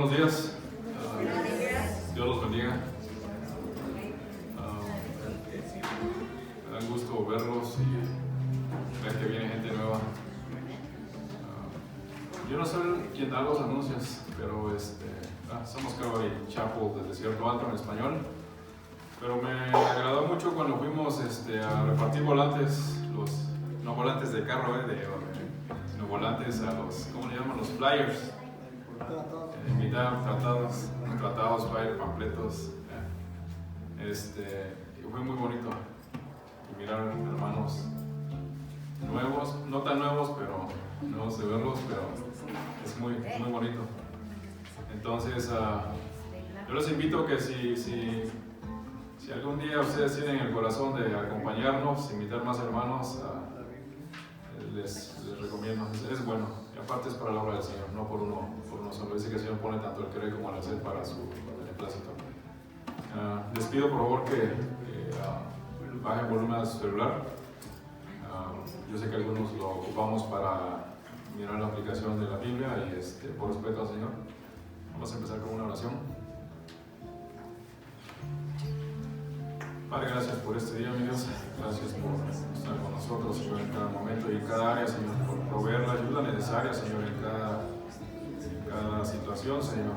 buenos días. Dios los bendiga. Me da gusto verlos y ver que viene gente nueva. Yo no soy quien da los anuncios, pero somos Calvary Chapel del Desierto Alto en español. Pero me agradó mucho cuando fuimos a repartir volantes, no volantes de carro, sino volantes a los, ¿cómo le llaman? Los flyers. Invitar tratados, flyers, panfletos. Y fue muy bonito. Y mirar hermanos nuevos, no tan nuevos, pero nuevos de verlos, pero es muy, muy bonito. Entonces, yo les invito que si algún día ustedes tienen el corazón de acompañarnos, invitar más hermanos, les recomiendo, es bueno, y aparte es para la obra del Señor, no por uno solo. Dice que el Señor pone tanto el querer como el hacer para su beneplácito. Les pido por favor que bajen volumen a su celular. Yo sé que algunos lo ocupamos para mirar la aplicación de la Biblia y por respeto al Señor, vamos a empezar con una oración. Padre, gracias por este día, mi Dios. Gracias por estar con nosotros, Señor, en cada momento y en cada área, Señor, por proveer la ayuda necesaria, Señor, en cada situación, Señor.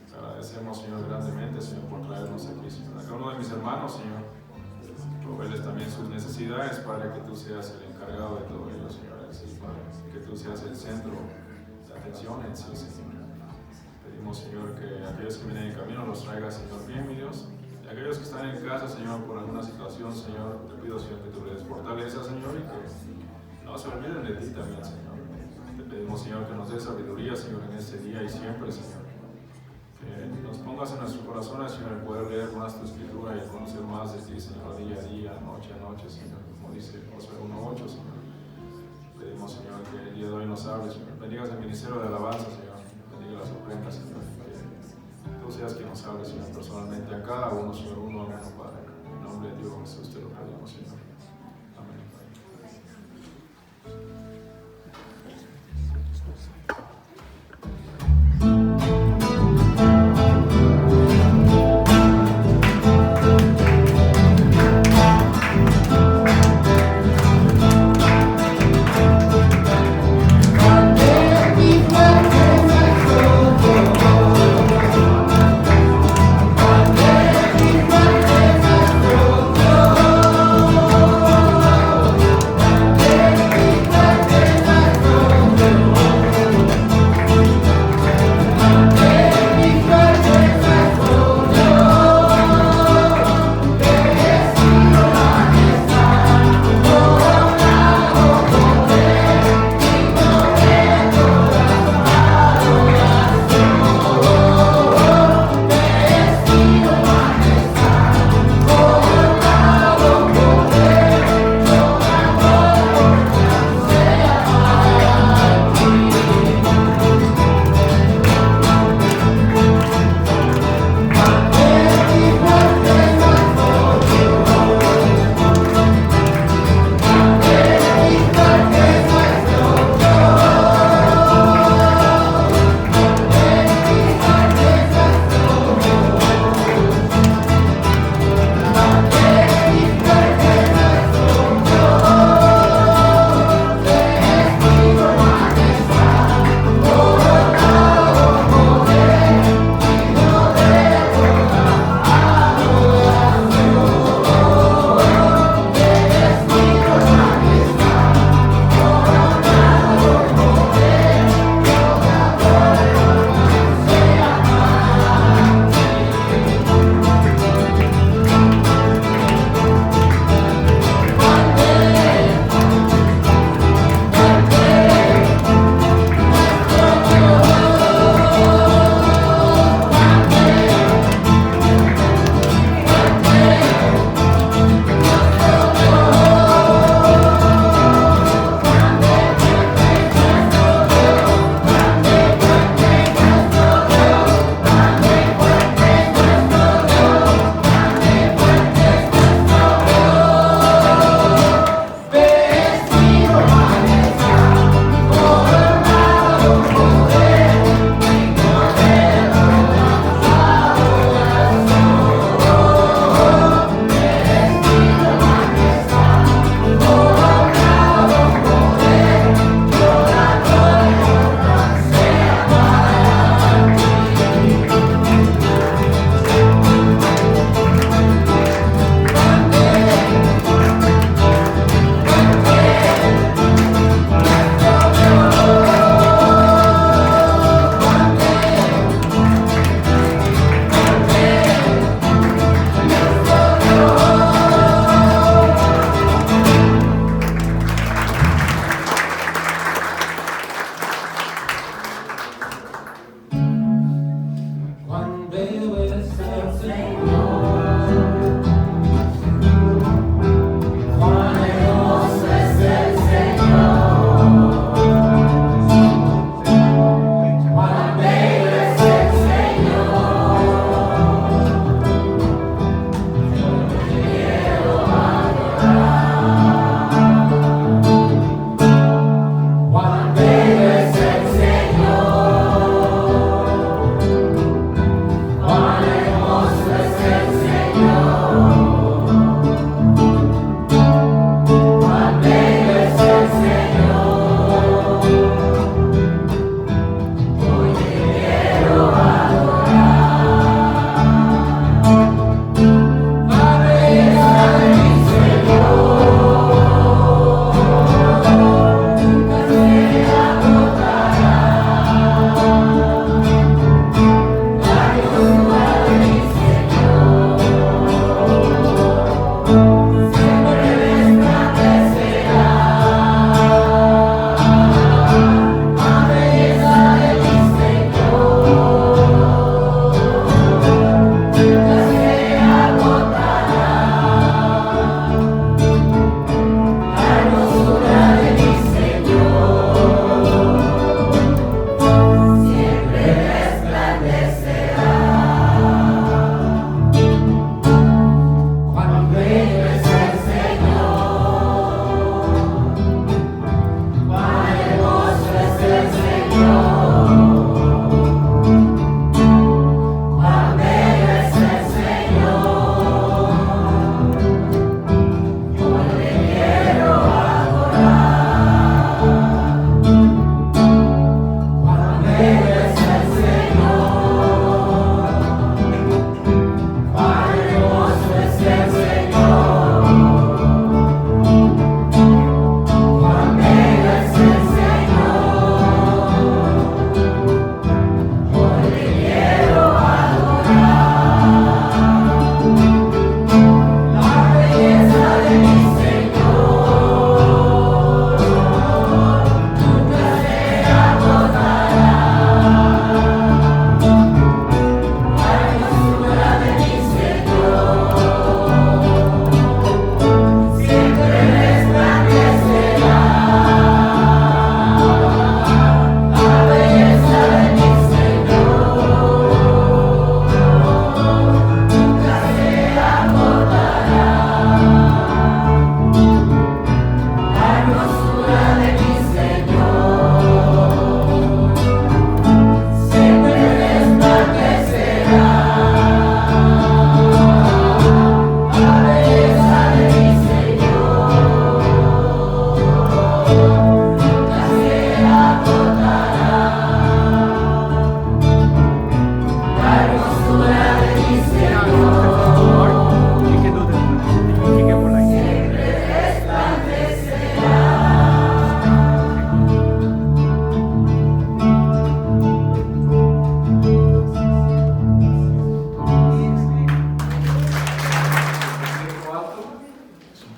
Te agradecemos, Señor, grandemente, Señor, por traernos aquí, Señor. A cada uno de mis hermanos, Señor, proveerles también sus necesidades, Padre, que tú seas el encargado de todo ello, Señor. Sí, Padre, que tú seas el centro de atención en sí, Señor. Pedimos, Señor, que aquellos que vienen en camino los traigas, Señor, bien, mi Dios. Aquellos que están en casa, Señor, por alguna situación, Señor, te pido, Señor, que tú les fortalezas, Señor, y que no se olviden de ti también, Señor. Te pedimos, Señor, que nos des sabiduría, Señor, en este día y siempre, Señor. Que nos pongas en nuestros corazones, Señor, el poder leer más tu escritura y conocer más de ti, Señor, día a día, noche a noche, Señor, como dice Josué 1:8, Señor. Pedimos, Señor, que el día de hoy nos hables, Señor. Bendigas el ministerio de alabanza, Señor. Bendiga las ofrendas, Señor. Tú seas quien nos hable, Señor, personalmente a cada uno, Señor, uno a uno, Padre. En nombre de Dios Jesús te lo pedimos, Señor. Amén. Thank you.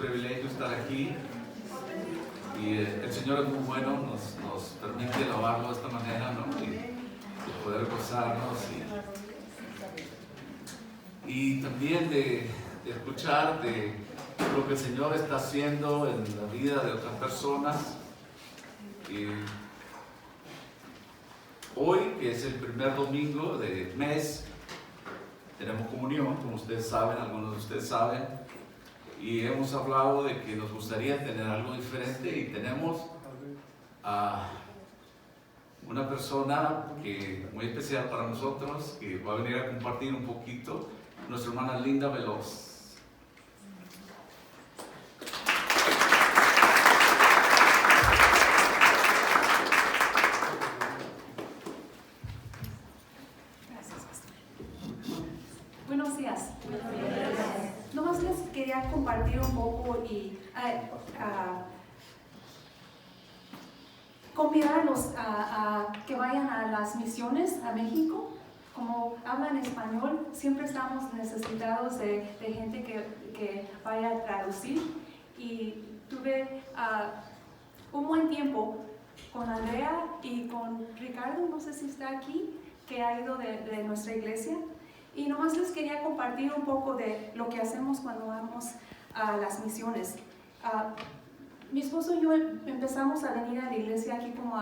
privilegio estar aquí y el Señor es muy bueno, nos permite alabarlo de esta manera, ¿no? Y poder gozarnos y también de escuchar de lo que el Señor está haciendo en la vida de otras personas. Y hoy, que es el primer domingo del mes, tenemos comunión, como ustedes saben, algunos de ustedes saben, y hemos hablado de que nos gustaría tener algo diferente y tenemos a una persona muy especial para nosotros, que va a venir a compartir un poquito, nuestra hermana Linda Veloz. Buenos días. Nomás les quería compartir un poco y convidarlos a que vayan a las misiones a México. Como hablan español, siempre estamos necesitados de gente que vaya a traducir. Y tuve un buen tiempo con Andrea y con Ricardo, no sé si está aquí, que ha ido de nuestra iglesia. Y nomás les quería compartir un poco de lo que hacemos cuando vamos a las misiones. Mi esposo y yo empezamos a venir a la iglesia aquí como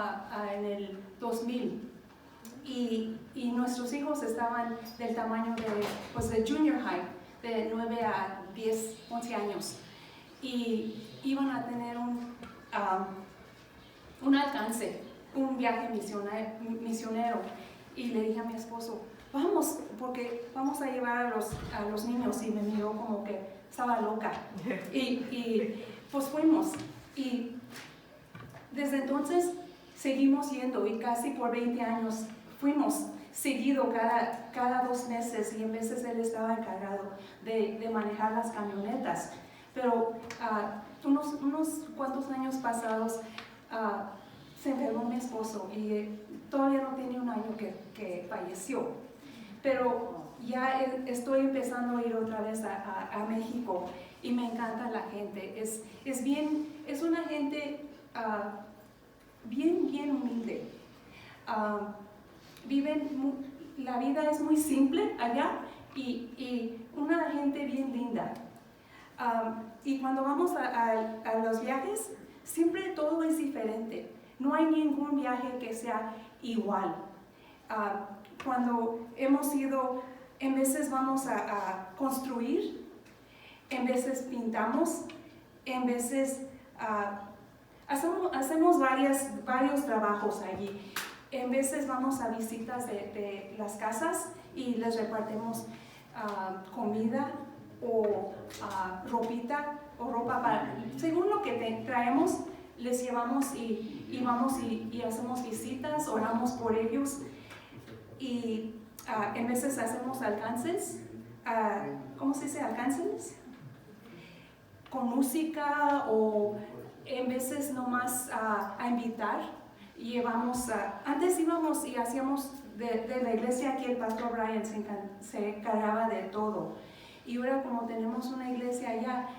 en el 2000 y nuestros hijos estaban del tamaño de junior high, de 9 a 10, 11 años, y iban a tener un alcance, un viaje misionero, y le dije a mi esposo, vamos, porque vamos a llevar a los niños, y me miró como que estaba loca, y pues fuimos. Y desde entonces seguimos yendo y casi por 20 años fuimos seguido cada 2 meses y en veces él estaba encargado de manejar las camionetas. Pero unos cuantos años pasados se enfermó mi esposo y todavía no tiene un año que falleció. Pero ya estoy empezando a ir otra vez a México y me encanta la gente. Es una gente bien humilde. La vida es muy simple allá y una gente bien linda. Y cuando vamos a los viajes, siempre todo es diferente. No hay ningún viaje que sea igual. Cuando hemos ido, en veces vamos a construir, en veces pintamos, en veces hacemos varios trabajos allí. En veces vamos a visitas de las casas y les repartimos comida o ropita o ropa según lo que traemos, les llevamos y vamos y hacemos visitas, oramos por ellos. Y en veces hacemos alcances, ¿cómo se dice? Alcances con música, o en veces nomás a invitar. Y antes íbamos y hacíamos de la iglesia aquí, el pastor Brian se encargaba de todo. Y ahora, como tenemos una iglesia allá,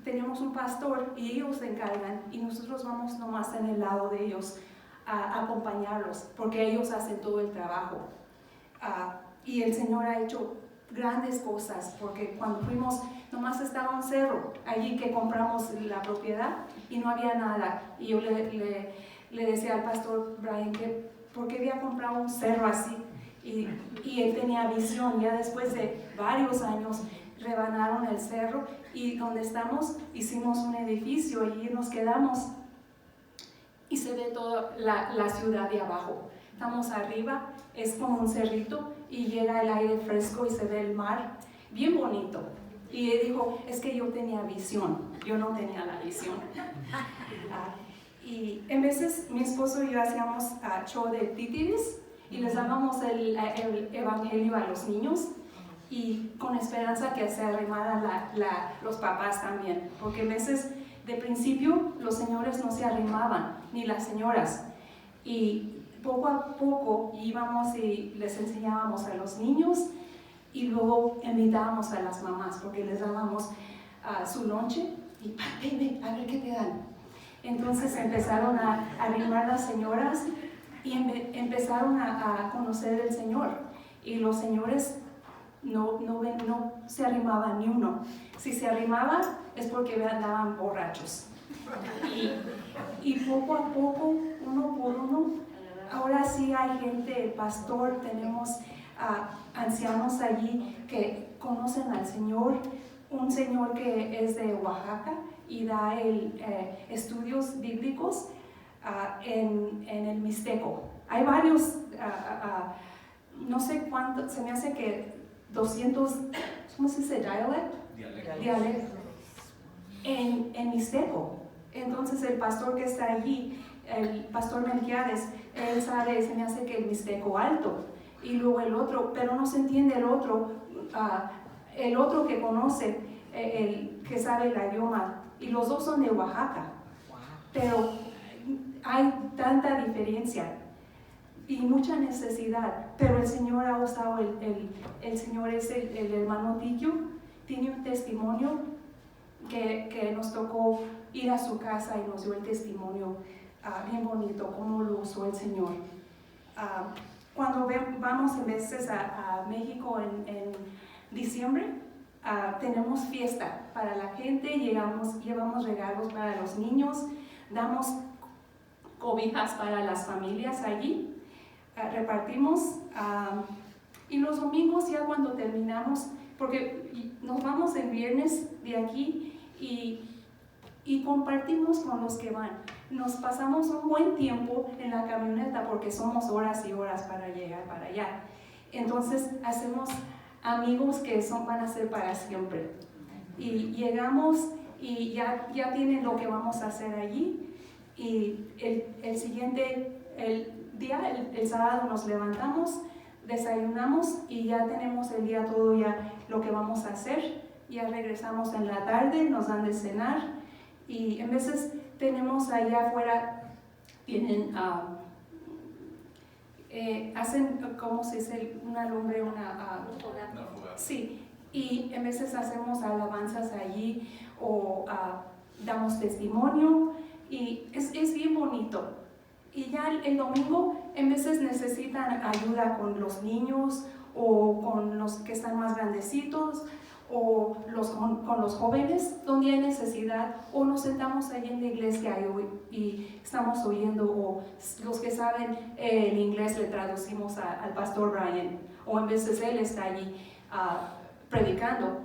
tenemos un pastor y ellos se encargan y nosotros vamos nomás en el lado de ellos a acompañarlos, porque ellos hacen todo el trabajo. Y el Señor ha hecho grandes cosas, porque cuando fuimos nomás estaba un cerro allí que compramos la propiedad y no había nada, y yo le decía al pastor Brian que por qué había comprado un cerro así, y él tenía visión. Ya después de varios años rebanaron el cerro y donde estamos hicimos un edificio y nos quedamos y se ve toda la ciudad de abajo. Estamos arriba, es como un cerrito y llega el aire fresco y se ve el mar, bien bonito. Y él dijo, es que yo tenía visión, yo no tenía la visión. Y en veces mi esposo y yo hacíamos show de títeres y les dábamos el evangelio a los niños, y con esperanza que se arrimaran los papás también, porque en veces de principio los señores no se arrimaban, ni las señoras, y poco a poco íbamos y les enseñábamos a los niños y luego invitábamos a las mamás porque les dábamos su lonche y ven, a ver qué te dan. Entonces empezaron a arrimar las señoras y empezaron a conocer el Señor. Y los señores no se arrimaban ni uno. Si se arrimaban es porque andaban borrachos. Y poco a poco, uno por uno, ahora sí hay gente, el pastor, tenemos ancianos allí que conocen al Señor, un señor que es de Oaxaca y da estudios bíblicos en el Mixteco. Hay varios, no sé cuánto, se me hace que 200, ¿cómo se dice? Dialectos en Mixteco. Entonces el pastor que está allí, el pastor Melquiades, él sabe, se me hace que el Mixteco alto, y luego el otro, pero no se entiende el otro que conoce, el que sabe el idioma, y los dos son de Oaxaca, pero hay tanta diferencia y mucha necesidad, pero el Señor ha usado, el Señor es el hermano Tillo, tiene un testimonio que nos tocó ir a su casa y nos dio el testimonio bien bonito, cómo lo usó el Señor. Cuando vamos a veces a México en diciembre, tenemos fiesta para la gente, llevamos regalos para los niños, damos cobijas para las familias allí, repartimos, y los domingos ya cuando terminamos, porque nos vamos el viernes de aquí y compartimos con los que van. Nos pasamos un buen tiempo en la camioneta porque somos horas y horas para llegar para allá. Entonces hacemos amigos que van a ser para siempre. Y llegamos y ya tienen lo que vamos a hacer allí. Y el siguiente día, el sábado, nos levantamos, desayunamos y ya tenemos el día todo ya lo que vamos a hacer. Ya regresamos en la tarde, nos dan de cenar y en veces tenemos allá afuera, tienen, hacen, ¿cómo se dice? Una lumbre, una fogata. Sí, y en veces hacemos alabanzas allí o damos testimonio y es bien bonito. Y ya el domingo en veces necesitan ayuda con los niños o con los que están más grandecitos o con los jóvenes donde hay necesidad, o nos sentamos ahí en la iglesia y estamos oyendo, o los que saben el inglés le traducimos al pastor Brian, o en veces él está allí predicando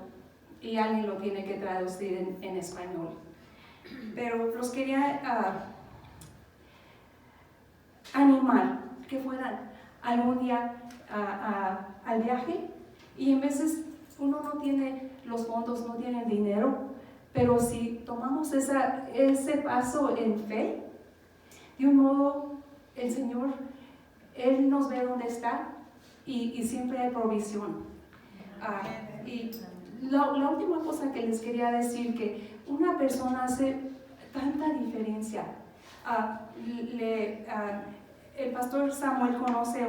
y alguien lo tiene que traducir en español. Pero los quería animar que fueran algún día al viaje, y en veces uno no tiene los fondos, no tiene el dinero, pero si tomamos ese paso en fe, de un modo el Señor, Él nos ve dónde está y siempre hay provisión. Y la última cosa que les quería decir, que una persona hace tanta diferencia. El pastor Samuel conoce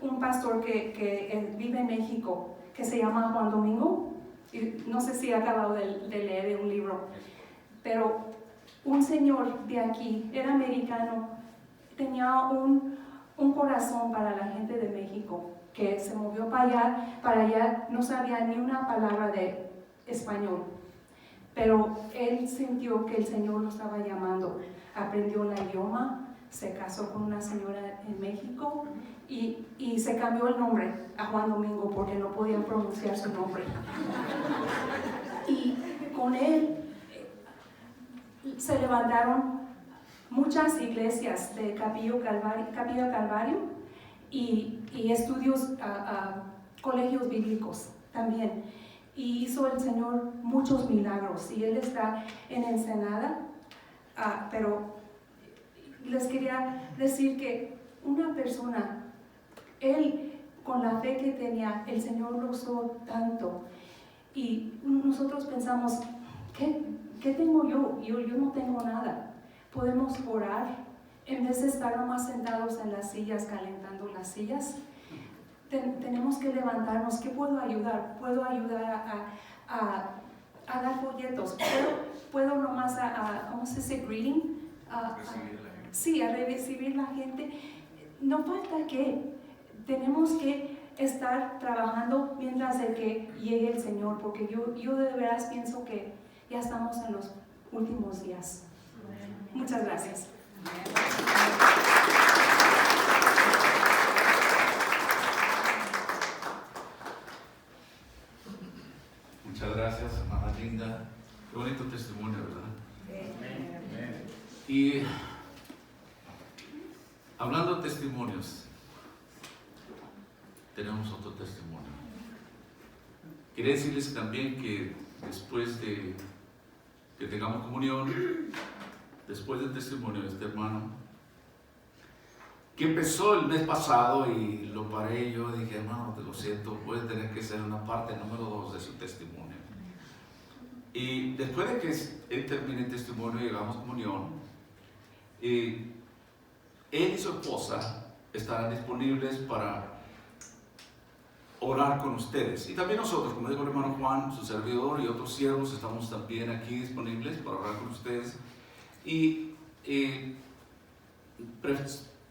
un pastor que vive en México, que se llama Juan Domingo, y no sé si ha acabado de leer un libro, pero un señor de aquí, era americano, tenía un corazón para la gente de México, que se movió para allá, no sabía ni una palabra de español, pero él sintió que el Señor lo estaba llamando, aprendió el idioma, se casó con una señora en México y se cambió el nombre a Juan Domingo porque no podían pronunciar su nombre. Y con él se levantaron muchas iglesias de Capilla Calvario y estudios, colegios bíblicos también. Y hizo el Señor muchos milagros, y él está en Ensenada, pero les quería decir que una persona, él con la fe que tenía, el Señor lo usó tanto, y nosotros pensamos, ¿qué tengo yo? Yo no tengo nada. Podemos orar en vez de estar nomás sentados en las sillas, calentando las sillas. Tenemos que levantarnos. ¿Qué puedo ayudar? Puedo ayudar a dar folletos, puedo nomás ¿cómo se dice? Greeting. Recibir a la gente. Sí, a recibir la gente. No falta que tenemos que estar trabajando mientras de que llegue el Señor, porque yo de veras pienso que ya estamos en los últimos días. Muchas gracias. Muchas gracias, hermana linda. Qué bonito testimonio, ¿verdad? Y hablando de testimonios, tenemos otro testimonio. Quería decirles también que después de que tengamos comunión, después del testimonio de este hermano, que empezó el mes pasado y lo paré, yo dije, hermano, te lo siento, puede tener que ser una parte número 2 de su testimonio. Y después de que él termine el testimonio y llegamos a comunión, él y su esposa estarán disponibles para orar con ustedes. Y también nosotros, como dijo el hermano Juan, su servidor y otros siervos, estamos también aquí disponibles para orar con ustedes. Y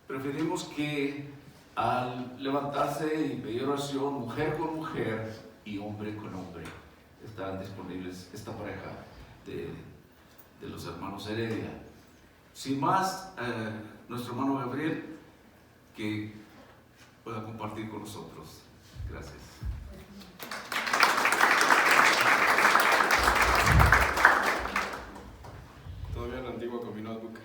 preferimos que al levantarse y pedir oración, mujer con mujer y hombre con hombre, estarán disponibles esta pareja de los hermanos Heredia. Sin más, nuestro hermano Gabriel, que pueda compartir con nosotros. Gracias. Todavía en la antigua con mi notebook.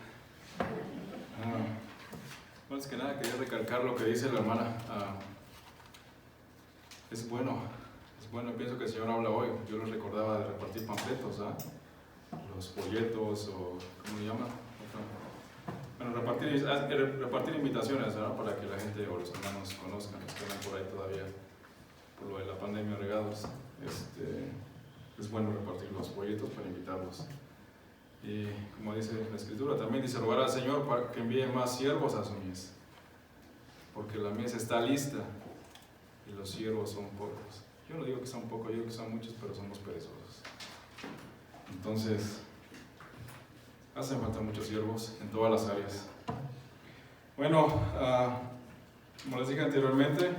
Más que nada quería recalcar lo que dice la hermana. Es bueno, pienso que el Señor habla hoy. Yo les recordaba de repartir panfletos, los folletos o ¿cómo le llaman? Bueno, repartir invitaciones, ¿verdad? Para que la gente o los hermanos conozcan, los que están por ahí todavía por lo de la pandemia regados. Es bueno repartir los folletos para invitarlos. Y como dice la Escritura, también dice rogar al Señor para que envíe más siervos a su mies, porque la mies está lista y los siervos son pocos. Yo no digo que son pocos, yo digo que son muchos, pero somos perezosos. Entonces, hacen falta muchos siervos en todas las áreas. Bueno, como les dije anteriormente,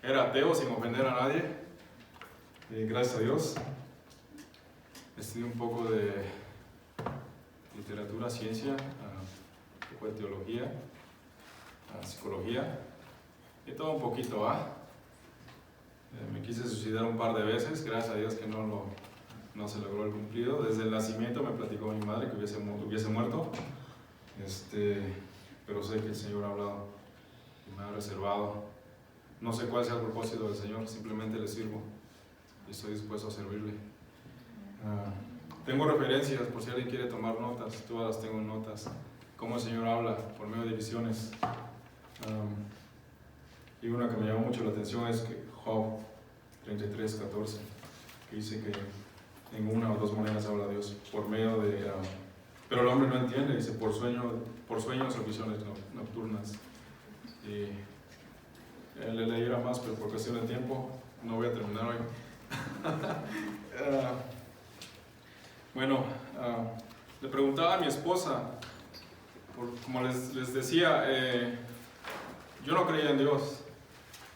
era ateo sin ofender a nadie. Gracias a Dios. Estudié un poco de literatura, ciencia, un poco de teología, psicología y todo un poquito. Me quise suicidar un par de veces, gracias a Dios que no se logró el cumplido. Desde el nacimiento me platicó mi madre que hubiese muerto, pero sé que el Señor ha hablado y me ha reservado. No sé cuál sea el propósito del Señor, simplemente le sirvo y estoy dispuesto a servirle. Tengo referencias por si alguien quiere tomar notas, todas las tengo en notas. Cómo el Señor habla por medio de visiones. Y una que me llamó mucho la atención es que Job 33:14, que dice que en una o dos maneras habla Dios, por medio de... pero el hombre no entiende, dice por sueños o visiones nocturnas. Y le leyera más, pero por cuestión de tiempo no voy a terminar hoy. Le preguntaba a mi esposa, como les decía, yo no creía en Dios,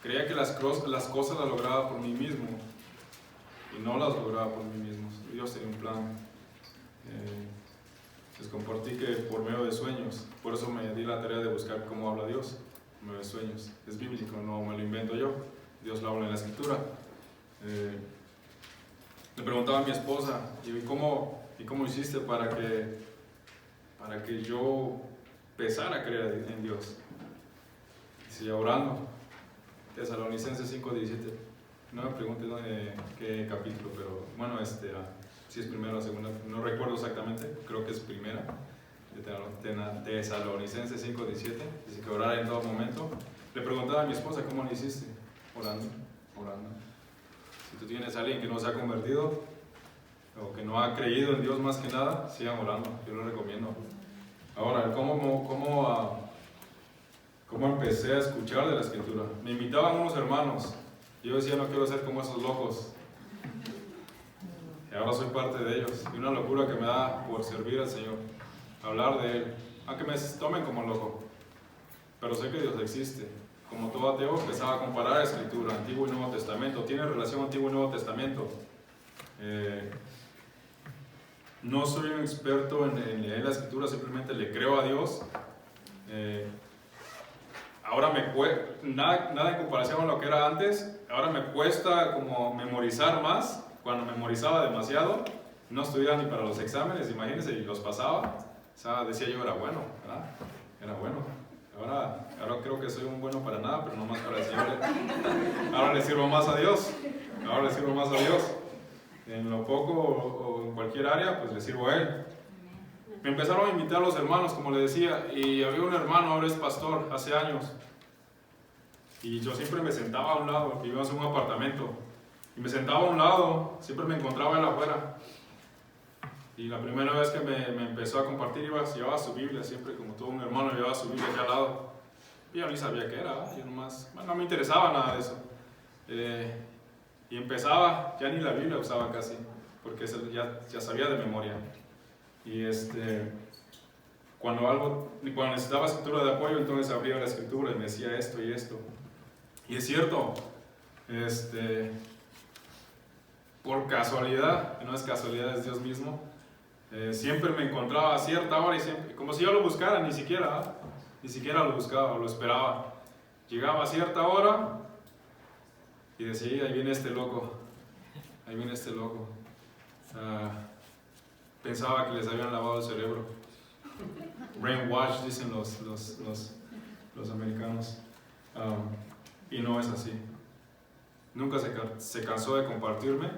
creía que las cosas las lograba por mí mismo y no las lograba por mí mismo. Dios tenía un plan. Les compartí que por medio de sueños, por eso me di la tarea de buscar cómo habla Dios, por medio de sueños. Es bíblico, no me lo invento yo, Dios lo habla en la Escritura. Le preguntaba a mi esposa, ¿y cómo hiciste para que yo empezara a creer en Dios? Dice, orando. Tesalonicenses 5:17. No me pregunten qué capítulo, pero bueno, si es primera o segunda, no recuerdo exactamente, creo que es primera. Tesalonicenses 5:17. Dice que orar en todo momento. Le preguntaba a mi esposa, ¿cómo lo hiciste? Orando. Si tú tienes a alguien que no se ha convertido o que no ha creído en Dios más que nada, sigan orando, yo lo recomiendo. Ahora, ¿cómo empecé a escuchar de la Escritura? Me invitaban unos hermanos y yo decía, no quiero ser como esos locos. ahora soy parte de ellos. Y una locura que me da por servir al Señor, hablar de Él, aunque me tomen como loco. Pero sé que Dios existe. Como todo ateo, empezaba a comparar la Escritura, Antiguo y Nuevo Testamento. Tiene relación Antiguo y Nuevo Testamento. No soy un experto en leer la Escritura, simplemente le creo a Dios. Ahora me cuesta, nada en comparación con lo que era antes, ahora me cuesta como memorizar más. Cuando memorizaba demasiado, no estudiaba ni para los exámenes, imagínense, y los pasaba. O sea, decía yo, era bueno, ¿verdad? Era bueno. Ahora creo que soy un bueno para nada, pero no más para el Señor. Ahora le sirvo más a Dios. Ahora le sirvo más a Dios. En lo poco o en cualquier área, pues le sirvo a Él. Me empezaron a invitar los hermanos, como le decía, y había un hermano, ahora es pastor, hace años. Y yo siempre me sentaba a un lado, vivíamos en un apartamento. Y me sentaba a un lado, siempre me encontraba él afuera. Y la primera vez que me empezó a compartir, llevaba su Biblia, siempre como todo un hermano llevaba su Biblia aquí al lado. Y yo ni sabía qué era, yo nomás, no me interesaba nada de eso. Y empezaba, ya ni la Biblia usaba casi, porque ya sabía de memoria. Y cuando necesitaba escritura de apoyo, entonces abría la escritura y me decía esto y esto. Y es cierto, por casualidad, no es casualidad, es Dios mismo, siempre me encontraba a cierta hora y siempre, como si yo lo buscara, ni siquiera lo buscaba, lo esperaba. Llegaba a cierta hora y decía, ahí viene este loco. Pensaba que les habían lavado el cerebro. Brainwash, dicen los americanos. Y no es así. Nunca se cansó de compartirme.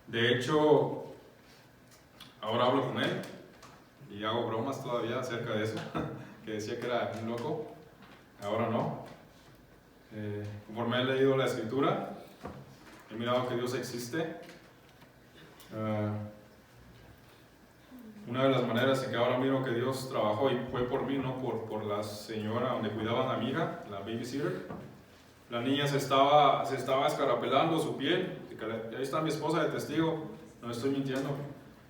De hecho, ahora hablo con él y hago bromas todavía acerca de eso, que decía que era un loco. Ahora no. Conforme he leído la Escritura, he mirado que Dios existe. Una de las maneras en que ahora miro que Dios trabajó y fue por mí, no por la señora donde cuidaban a mi hija, la babysitter. La niña se estaba escarapelando su piel. Ahí está mi esposa de testigo, no estoy mintiendo.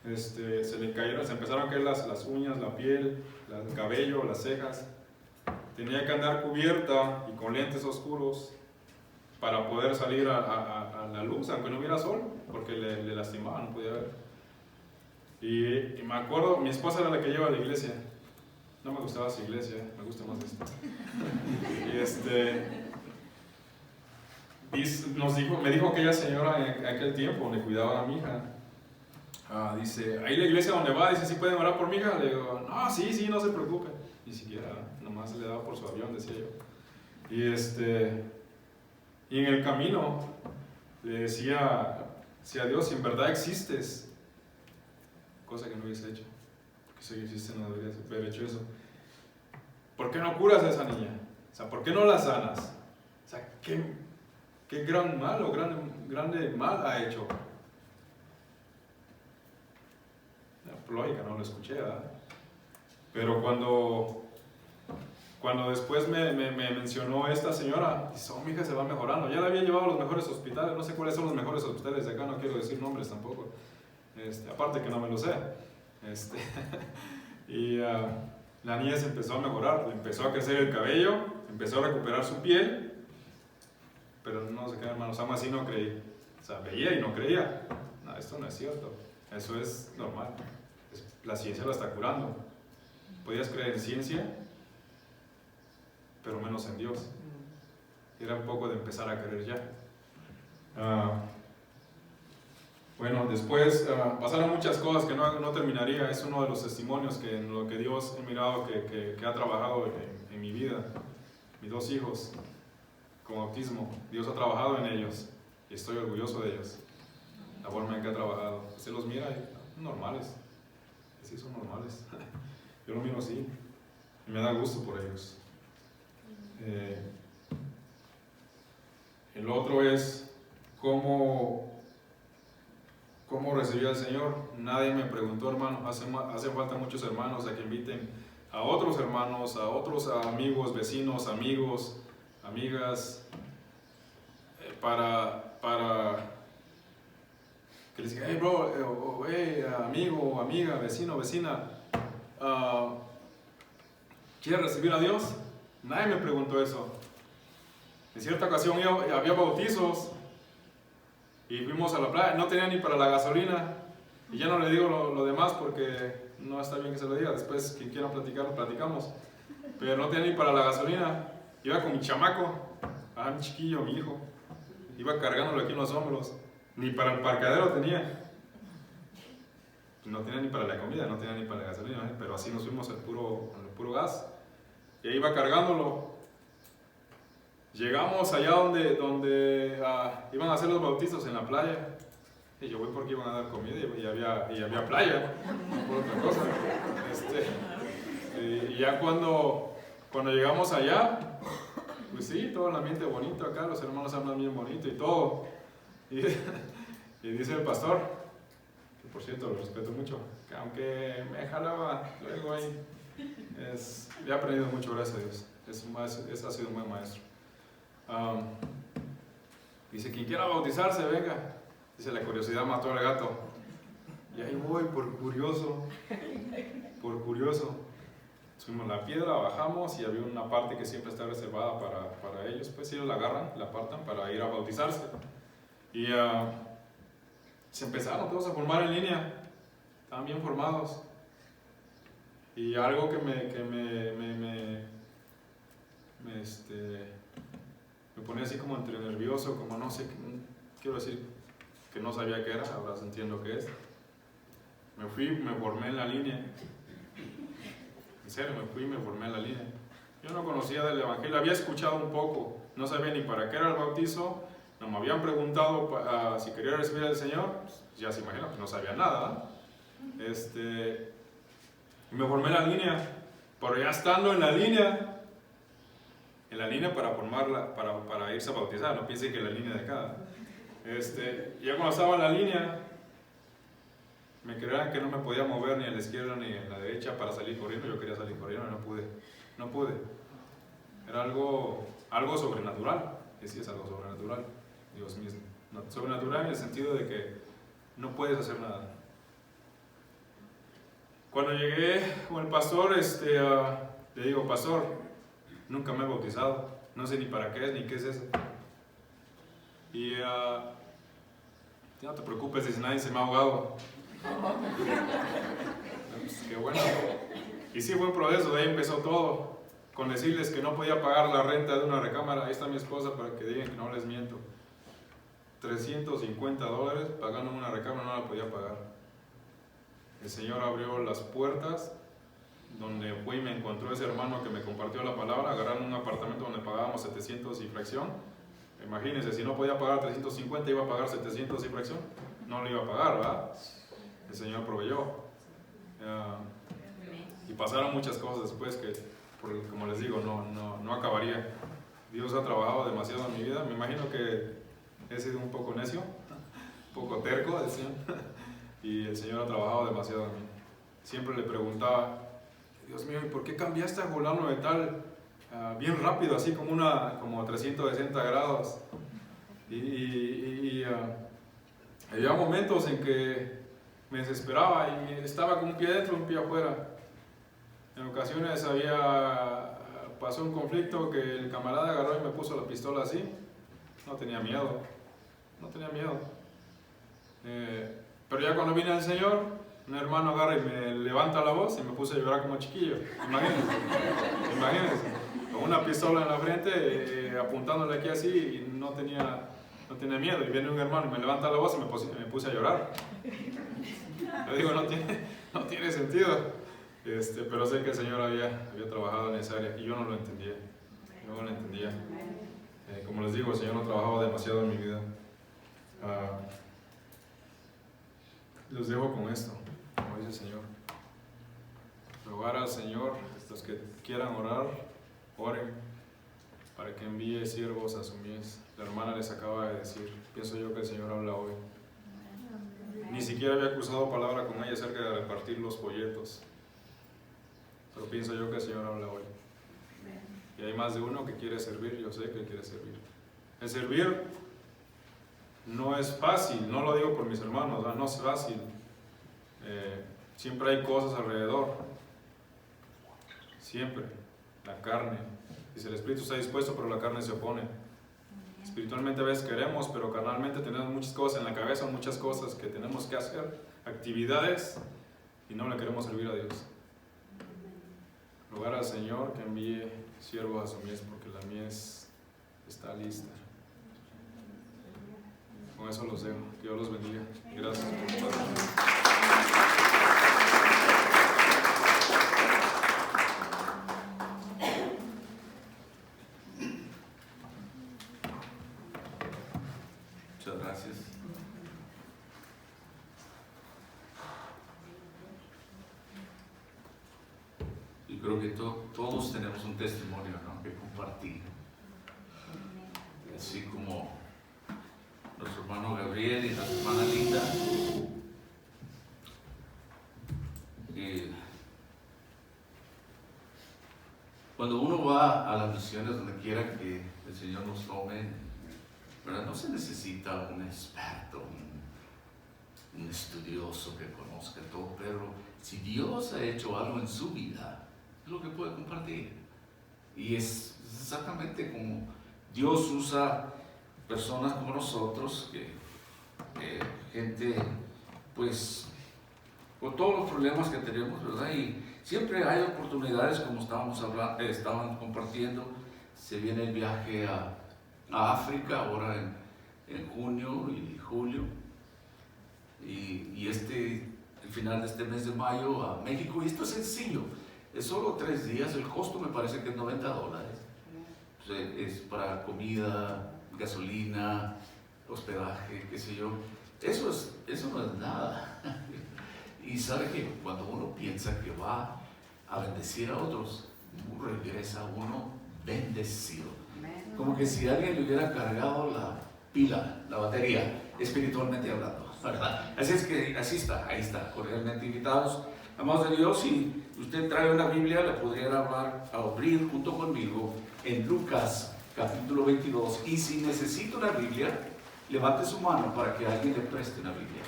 Se empezaron a caer las uñas, la piel, el cabello, las cejas. Tenía que andar cubierta y con lentes oscuros para poder salir a la luz, aunque no hubiera sol, porque le lastimaba, no podía ver. Y me acuerdo, mi esposa era la que lleva a la iglesia. No me gustaba esa iglesia, me gusta más esta. Me dijo aquella señora en aquel tiempo donde cuidaba a mi hija. Dice, ahí la iglesia donde va, dice, ¿sí pueden orar por mi hija? Le digo, no, sí, no se preocupe. Ni siquiera, nomás le daba por su avión, decía yo. Y en el camino le decía a Dios, si en verdad existes, cosa que no hubiese hecho, que si existe no deberías haber hecho eso. ¿Por qué no curas a esa niña? O sea, ¿por qué no la sanas? O sea, ¿qué gran mal o grande mal ha hecho? Lógica, no lo escuché, ¿verdad? Pero cuando después me mencionó esta señora, dice, mi hija se va mejorando. Ya la había llevado a los mejores hospitales, no sé cuáles son los mejores hospitales de acá, no quiero decir nombres tampoco. Aparte que no me lo sé. La niña se empezó a mejorar, le empezó a crecer el cabello, empezó a recuperar su piel, pero no sé qué, hermanos, aún así no creí. O sea, veía y no creía. No, esto no es cierto, eso es normal. La ciencia la está curando. Podías creer en ciencia, pero menos en Dios. Era un poco de empezar a creer ya. Bueno, después pasaron muchas cosas que no terminaría. Es uno de los testimonios en lo que Dios he mirado que ha trabajado en mi vida. Mis 2 hijos con autismo, Dios ha trabajado en ellos y estoy orgulloso de ellos. La forma en que ha trabajado. Usted los mira y normales. Sí, son normales. Yo lo miro así y me da gusto por ellos. El otro es cómo recibí al Señor. Nadie me preguntó, hermano. Hace falta muchos hermanos a que inviten a otros hermanos, a otros amigos, vecinos, amigos, amigas, para que les dije, hey bro, hey amigo, amiga, vecino, vecina, ¿quieres recibir a Dios? Nadie me preguntó eso. En cierta ocasión había bautizos y fuimos a la playa, no tenía ni para la gasolina, y ya no le digo lo demás porque no está bien que se lo diga, después quien quiera platicar, lo platicamos, pero no tenía ni para la gasolina, iba con mi chamaco, mi chiquillo, mi hijo, iba cargándolo aquí en los hombros, ni para el parqueadero tenía, no tenía ni para la comida, no tenía ni para la gasolina, pero así nos fuimos al puro gas, y ahí iba cargándolo. Llegamos allá donde iban a hacer los bautizos en la playa. Y yo voy porque iban a dar comida y había playa, por otra cosa. Y ya cuando llegamos allá, pues sí, todo el ambiente bonito acá, los hermanos hablan bien bonito y todo. Y dice el pastor, que por cierto lo respeto mucho, que aunque me jalaba luego ahí, he aprendido mucho, gracias a Dios. Ha sido un buen maestro. Dice, quien quiera bautizarse, venga. Dice, la curiosidad mató al gato. Y ahí voy, por curioso. Subimos la piedra, bajamos y había una parte que siempre está reservada para ellos. Pues ellos la agarran, la apartan para ir a bautizarse. Y se empezaron todos a formar en línea. Estaban bien formados. Y algo que me ponía así como entre nervioso, como no sé, quiero decir que no sabía qué era, ahora entiendo qué es. Me fui, me formé en la línea. En serio, me fui y me formé en la línea. Yo no conocía del Evangelio, había escuchado un poco, no sabía ni para qué era el bautizo, no me habían preguntado si quería recibir al Señor, pues ya se imagina, pues no sabía nada. Me formé en la línea, pero ya estando en la línea para formarla, para irse a bautizar, no piensen que la línea de acá. Ya cuando estaba en la línea, me creían que no me podía mover ni a la izquierda ni a la derecha para salir corriendo. Yo quería salir corriendo y no pude. Era algo sobrenatural, que sí es algo sobrenatural, Dios mismo. Sobrenatural en el sentido de que no puedes hacer nada. Cuando llegué con el pastor, le digo, pastor, nunca me he bautizado, no sé ni para qué es, ni qué es eso. Y no te preocupes, dice, nadie se me ha ahogado. Pues, qué bueno. Y sí, fue un proceso, de ahí empezó todo, con decirles que no podía pagar la renta de una recámara. Ahí está mi esposa para que digan que no les miento. $350 pagando una recámara, no la podía pagar. El Señor abrió las puertas, donde fui y me encontró ese hermano que me compartió la palabra. Agarraron un apartamento donde pagábamos 700 y fracción. Imagínense, si no podía pagar 350, iba a pagar 700 y fracción. No lo iba a pagar, ¿verdad? El Señor proveyó. Y pasaron muchas cosas después que, como les digo, no acabaría. Dios ha trabajado demasiado en mi vida. Me imagino que he sido un poco necio, un poco terco, decían. Y el Señor ha trabajado demasiado en mí. Siempre le preguntaba, Dios mío, ¿y por qué cambiaste a fulano de tal bien rápido, así como 360 grados? Había momentos en que me desesperaba y estaba con un pie dentro y un pie afuera. En ocasiones pasó un conflicto que el camarada agarró y me puso la pistola así. No tenía miedo. Pero ya cuando vine al Señor, un hermano agarra y me levanta la voz y me puse a llorar como chiquillo. Imagínense, con una pistola en la frente, apuntándole aquí así, y no tenía miedo. Y viene un hermano y me levanta la voz y me puse a llorar. Yo digo, no tiene sentido. Pero sé que el Señor había trabajado en esa área y yo no lo entendía. Como les digo, el Señor no ha trabajado demasiado en mi vida. Los dejo con esto, como dice el Señor. Rogar al Señor, los que quieran orar, oren para que envíe siervos a su mies. La hermana les acaba de decir, pienso yo que el Señor habla hoy. Ni siquiera había cruzado palabra con ella acerca de repartir los folletos, pero pienso yo que el Señor habla hoy. Y hay más de uno que quiere servir, yo sé que quiere servir. El servir no es fácil, no lo digo por mis hermanos, no es fácil. Siempre hay cosas alrededor, siempre, la carne. Dice, el espíritu está dispuesto, pero la carne se opone. Espiritualmente a veces queremos, pero carnalmente tenemos muchas cosas en la cabeza, muchas cosas que tenemos que hacer, actividades, y no le queremos servir a Dios. Rogar al Señor que envíe siervos a su mies, porque la mies está lista. Con eso los dejo. Que Dios los bendiga. Gracias por su paciencia. Muchas gracias. Yo creo que todos tenemos un testimonio, ¿no?, que compartir. Así como nuestro hermano Gabriel y nuestra hermana Linda. Cuando uno va a las misiones, donde quiera que el Señor nos tome, ¿verdad?, no se necesita un experto, un estudioso que conozca todo, pero si Dios ha hecho algo en su vida, es lo que puede compartir. Y es exactamente como Dios usa personas como nosotros, gente, pues, con todos los problemas que tenemos, ¿verdad? Y siempre hay oportunidades, como estaban compartiendo. Se viene el viaje a África ahora en junio y julio, y el final de este mes de mayo a México. Y esto es sencillo, es solo 3 días. El costo me parece que es $90. Es para comida, gasolina, hospedaje, qué sé yo. Eso no es nada. Y sabe que cuando uno piensa que va a bendecir a otros, regresa uno bendecido. Como que si alguien le hubiera cargado la pila, la batería, espiritualmente hablando, ¿verdad? Así es que ahí está, cordialmente invitados. Amados de Dios, si usted trae una Biblia, le podría abrir junto conmigo en Lucas capítulo 22. Y si necesita una Biblia, levante su mano para que alguien le preste una Biblia.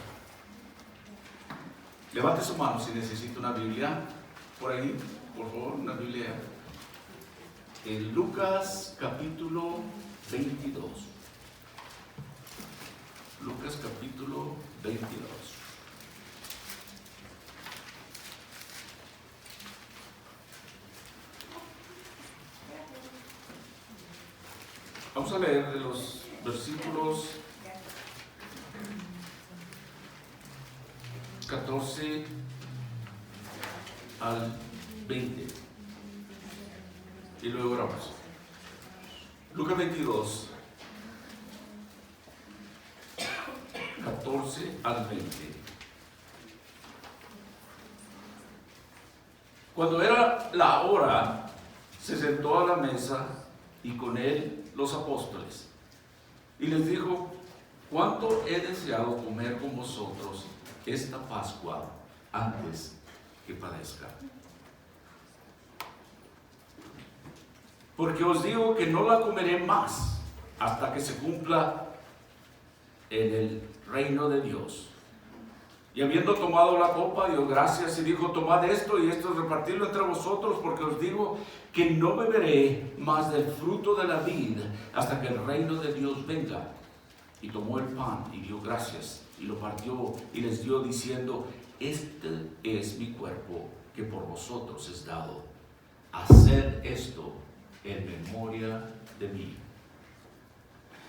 Levante su mano si necesita una Biblia. Por ahí, por favor, una Biblia. En Lucas capítulo 22. Lucas capítulo 22. Vamos a leer de los versículos 14 al 20. Y luego oramos. Lucas 22, 14 al 20. Cuando era la hora, se sentó a la mesa y con él los apóstoles. Y les dijo: cuánto he deseado comer con vosotros esta Pascua antes que padezca. Porque os digo que no la comeré más hasta que se cumpla en el reino de Dios. Y habiendo tomado la copa, dio gracias y dijo: tomad esto, y esto repartidlo entre vosotros, porque os digo que no beberé más del fruto de la vid hasta que el reino de Dios venga. Y tomó el pan y dio gracias y lo partió y les dio, diciendo: este es mi cuerpo que por vosotros es dado. Haced esto en memoria de mí.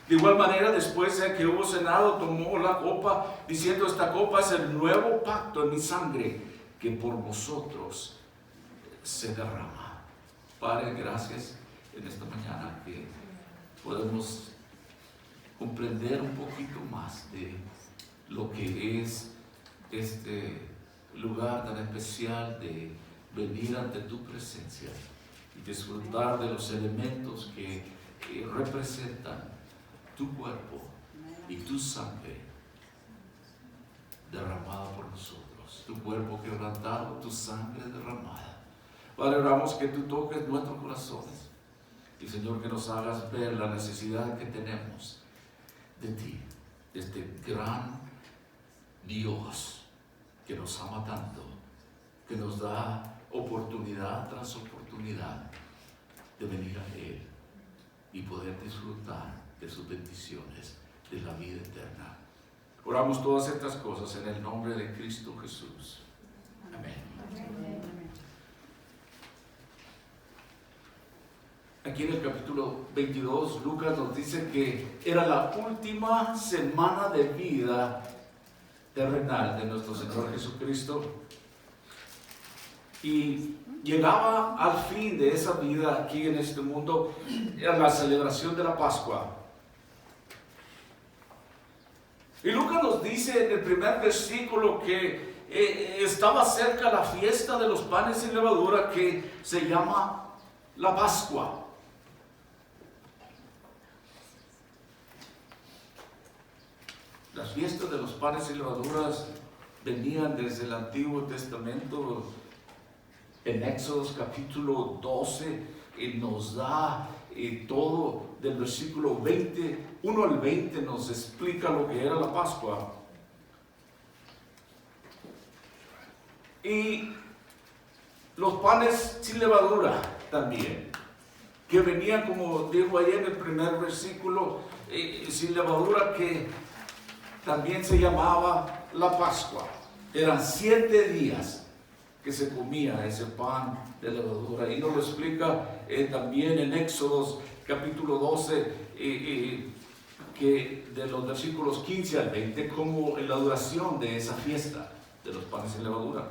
De igual manera, después de que hubo cenado, tomó la copa, diciendo: esta copa es el nuevo pacto en mi sangre, que por vosotros se derrama. Padre, gracias en esta mañana que podemos comprender un poquito más de lo que es este lugar tan especial de venir ante tu presencia y disfrutar de los elementos que representan tu cuerpo y tu sangre derramada por nosotros, tu cuerpo quebrantado, tu sangre derramada. Padre, oramos que tú toques nuestros corazones y, Señor, que nos hagas ver la necesidad que tenemos de ti. de este gran Dios que nos ama tanto, que nos da oportunidad tras oportunidad de venir a Él y poder disfrutar de sus bendiciones, de la vida eterna. Oramos todas estas cosas en el nombre de Cristo Jesús. Amén. Aquí en el capítulo 22, Lucas nos dice que era la última semana de vida terrenal de nuestro Señor Jesucristo. Y llegaba al fin de esa vida aquí en este mundo, a la celebración de la Pascua. Y Lucas nos dice en el primer versículo que estaba cerca la fiesta de los panes sin levadura, que se llama la Pascua. Las fiestas de los panes sin levaduras venían desde el Antiguo Testamento. En Éxodo capítulo 12 nos da todo del versículo 1 al 20 nos explica lo que era la Pascua. Y los panes sin levadura también, que venían, como dijo ahí en el primer versículo, sin levadura, que también se llamaba la Pascua. Eran 7 días que se comía ese pan de levadura, y nos lo explica también en Éxodo capítulo 12, que de los versículos 15 al 20, como en la duración de esa fiesta de los panes sin levadura.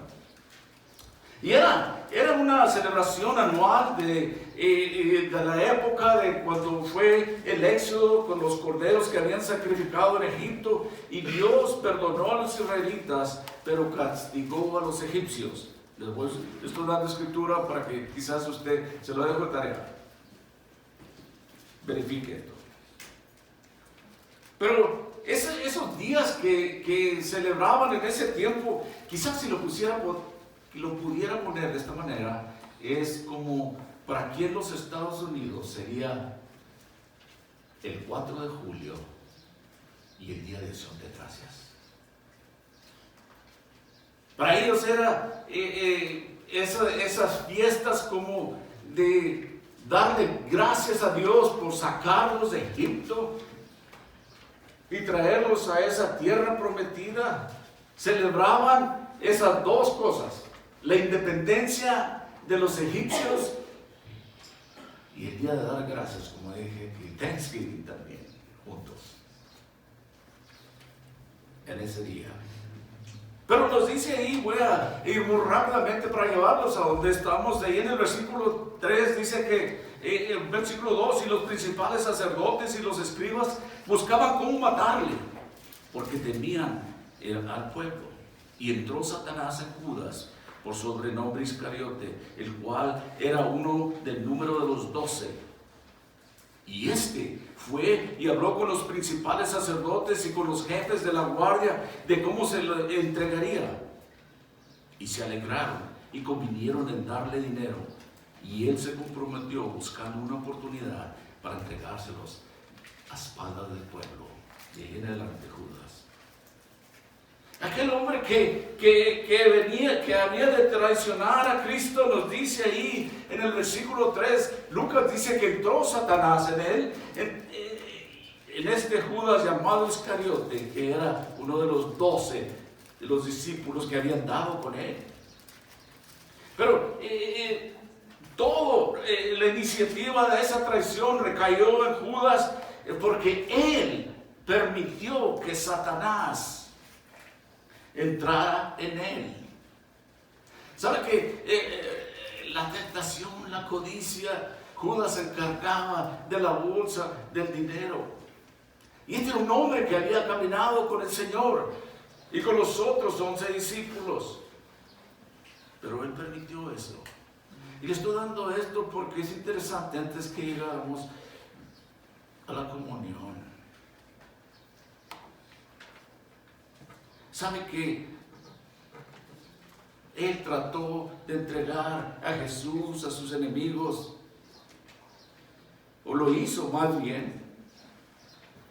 Y era una celebración anual de la época de cuando fue el éxodo con los corderos que habían sacrificado en Egipto, y Dios perdonó a los israelitas, pero castigó a los egipcios. Después, esto es dando escritura para que quizás usted se lo dejo de tarea. Verifique esto. Pero esos días que celebraban en ese tiempo, quizás si lo pudiera poner de esta manera, es como para aquí en los Estados Unidos sería el 4 de julio y el Día de Acción de Gracias. Para ellos era esas fiestas como de darle gracias a Dios por sacarlos de Egipto y traerlos a esa tierra prometida. Celebraban esas dos cosas: la independencia de los egipcios y el día de dar gracias, como dije, y Thanksgiving también, juntos, en ese día. Pero nos dice ahí, voy a ir muy rápidamente para llevarlos a donde estamos. De ahí en el versículo 3 dice que, el versículo 2, y los principales sacerdotes y los escribas buscaban cómo matarle, porque temían al pueblo. Y entró Satanás en Judas, por sobrenombre Iscariote, el cual era uno del número de los 12. Y fue y habló con los principales sacerdotes y con los jefes de la guardia de cómo se le entregaría. Y se alegraron y convinieron en darle dinero. Y él se comprometió buscando una oportunidad para entregárselos a espaldas del pueblo. Y ahí en adelante Judas. Aquel hombre que venía, que había de traicionar a Cristo, nos dice ahí en el versículo 3, Lucas dice que entró Satanás en él, en este Judas llamado Iscariote, que era uno de los 12 de los discípulos que habían dado con él. Pero toda la iniciativa de esa traición recayó en Judas, porque él permitió que Satanás entrara en él. ¿Sabe que la tentación, la codicia, Judas se encargaba de la bolsa del dinero? Y este era un hombre que había caminado con el Señor y con los otros 11 discípulos. Pero él permitió eso. Y le estoy dando esto porque es interesante antes que llegáramos a la comunión. ¿Sabe que él trató de entregar a Jesús a sus enemigos? O lo hizo más bien.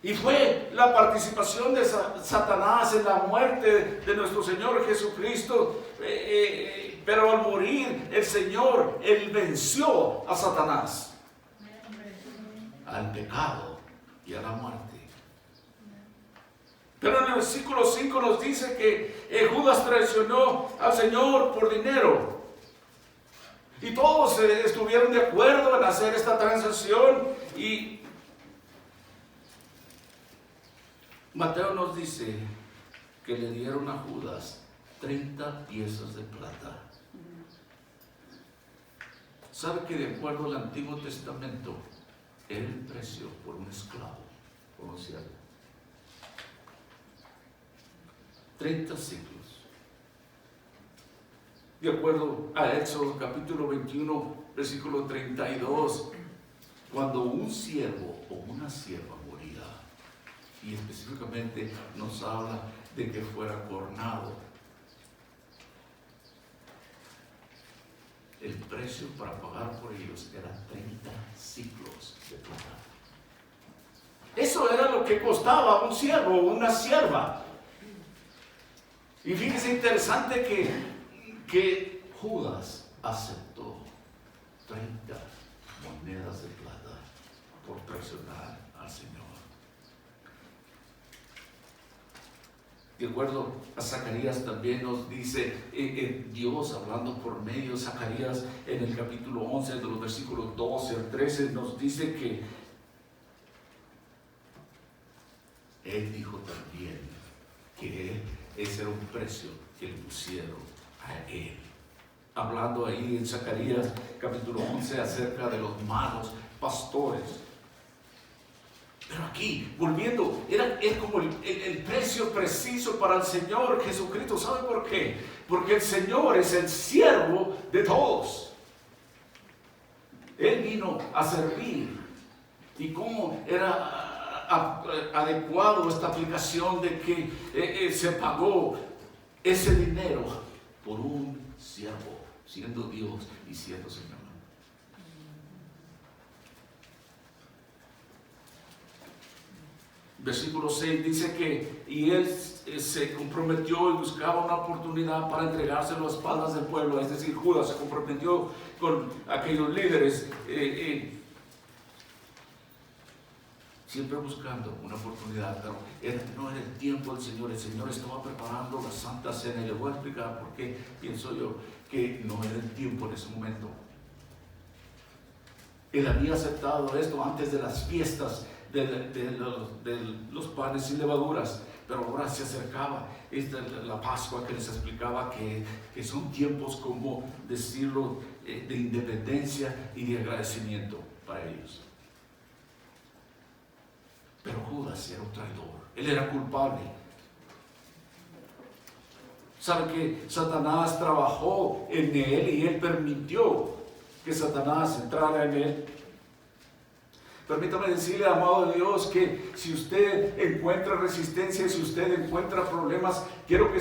Y fue la participación de Satanás en la muerte de nuestro Señor Jesucristo. Pero al morir el Señor, Él venció a Satanás, al pecado y a la muerte. Pero en el versículo 5 nos dice que Judas traicionó al Señor por dinero. Y todos estuvieron de acuerdo en hacer esta transacción. Y Mateo nos dice que le dieron a Judas 30 piezas de plata. ¿Sabe que de acuerdo al Antiguo Testamento era el precio por un esclavo, por un siervo? 30 siglos. De acuerdo a Éxodo capítulo 21, versículo 32, cuando un siervo o una sierva moría, y específicamente nos habla de que fuera cornado, el precio para pagar por ellos era 30 siglos de plata. Eso era lo que costaba un siervo o una sierva. Y fíjese interesante que Judas aceptó 30 monedas de plata por traicionar al Señor. De acuerdo a Zacarías también nos dice Dios, hablando por medio de Zacarías en el capítulo 11 de los versículos 12 al 13, nos dice que Él dijo también que ese era un precio que le pusieron a Él. Hablando ahí en Zacarías capítulo 11 acerca de los malos pastores. Pero aquí, volviendo, es como el precio preciso para el Señor Jesucristo. ¿Sabe por qué? Porque el Señor es el siervo de todos. Él vino a servir. ¿Y cómo era adecuado esta aplicación de que se pagó ese dinero por un siervo, siendo Dios y siendo Señor? Versículo 6 dice que y él se comprometió y buscaba una oportunidad para entregárselo a espaldas del pueblo. Es decir, Judas se comprometió con aquellos líderes, siempre buscando una oportunidad, pero no era el tiempo del Señor. El Señor estaba preparando la Santa Cena, y le voy a explicar por qué pienso yo que no era el tiempo en ese momento. Él había aceptado esto antes de las fiestas de los panes sin levaduras, pero ahora se acercaba la Pascua, que les explicaba que son tiempos, como decirlo, de independencia y de agradecimiento para ellos. Pero Judas era un traidor, él era culpable. ¿Sabe que Satanás trabajó en él y él permitió que Satanás entrara en él? Permítame decirle, amado de Dios, que si usted encuentra resistencia, si usted encuentra problemas, quiero que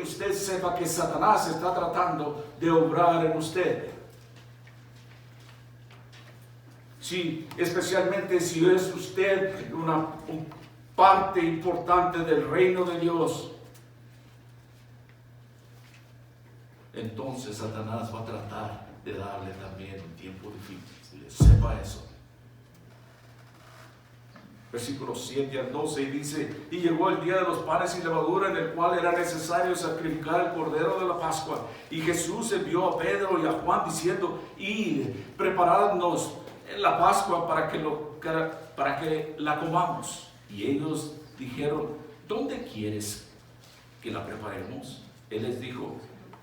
usted sepa que Satanás está tratando de obrar en usted. Sí, especialmente si es usted una parte importante del reino de Dios, entonces Satanás va a tratar de darle también un tiempo difícil. Sepa eso. Versículos 7 al 12 y dice: y llegó el día de los panes sin levadura, en el cual era necesario sacrificar el cordero de la Pascua. Y Jesús envió a Pedro y a Juan diciendo: id, preparadnos la Pascua para que la comamos. Y ellos dijeron: ¿dónde quieres que la preparemos? Él les dijo: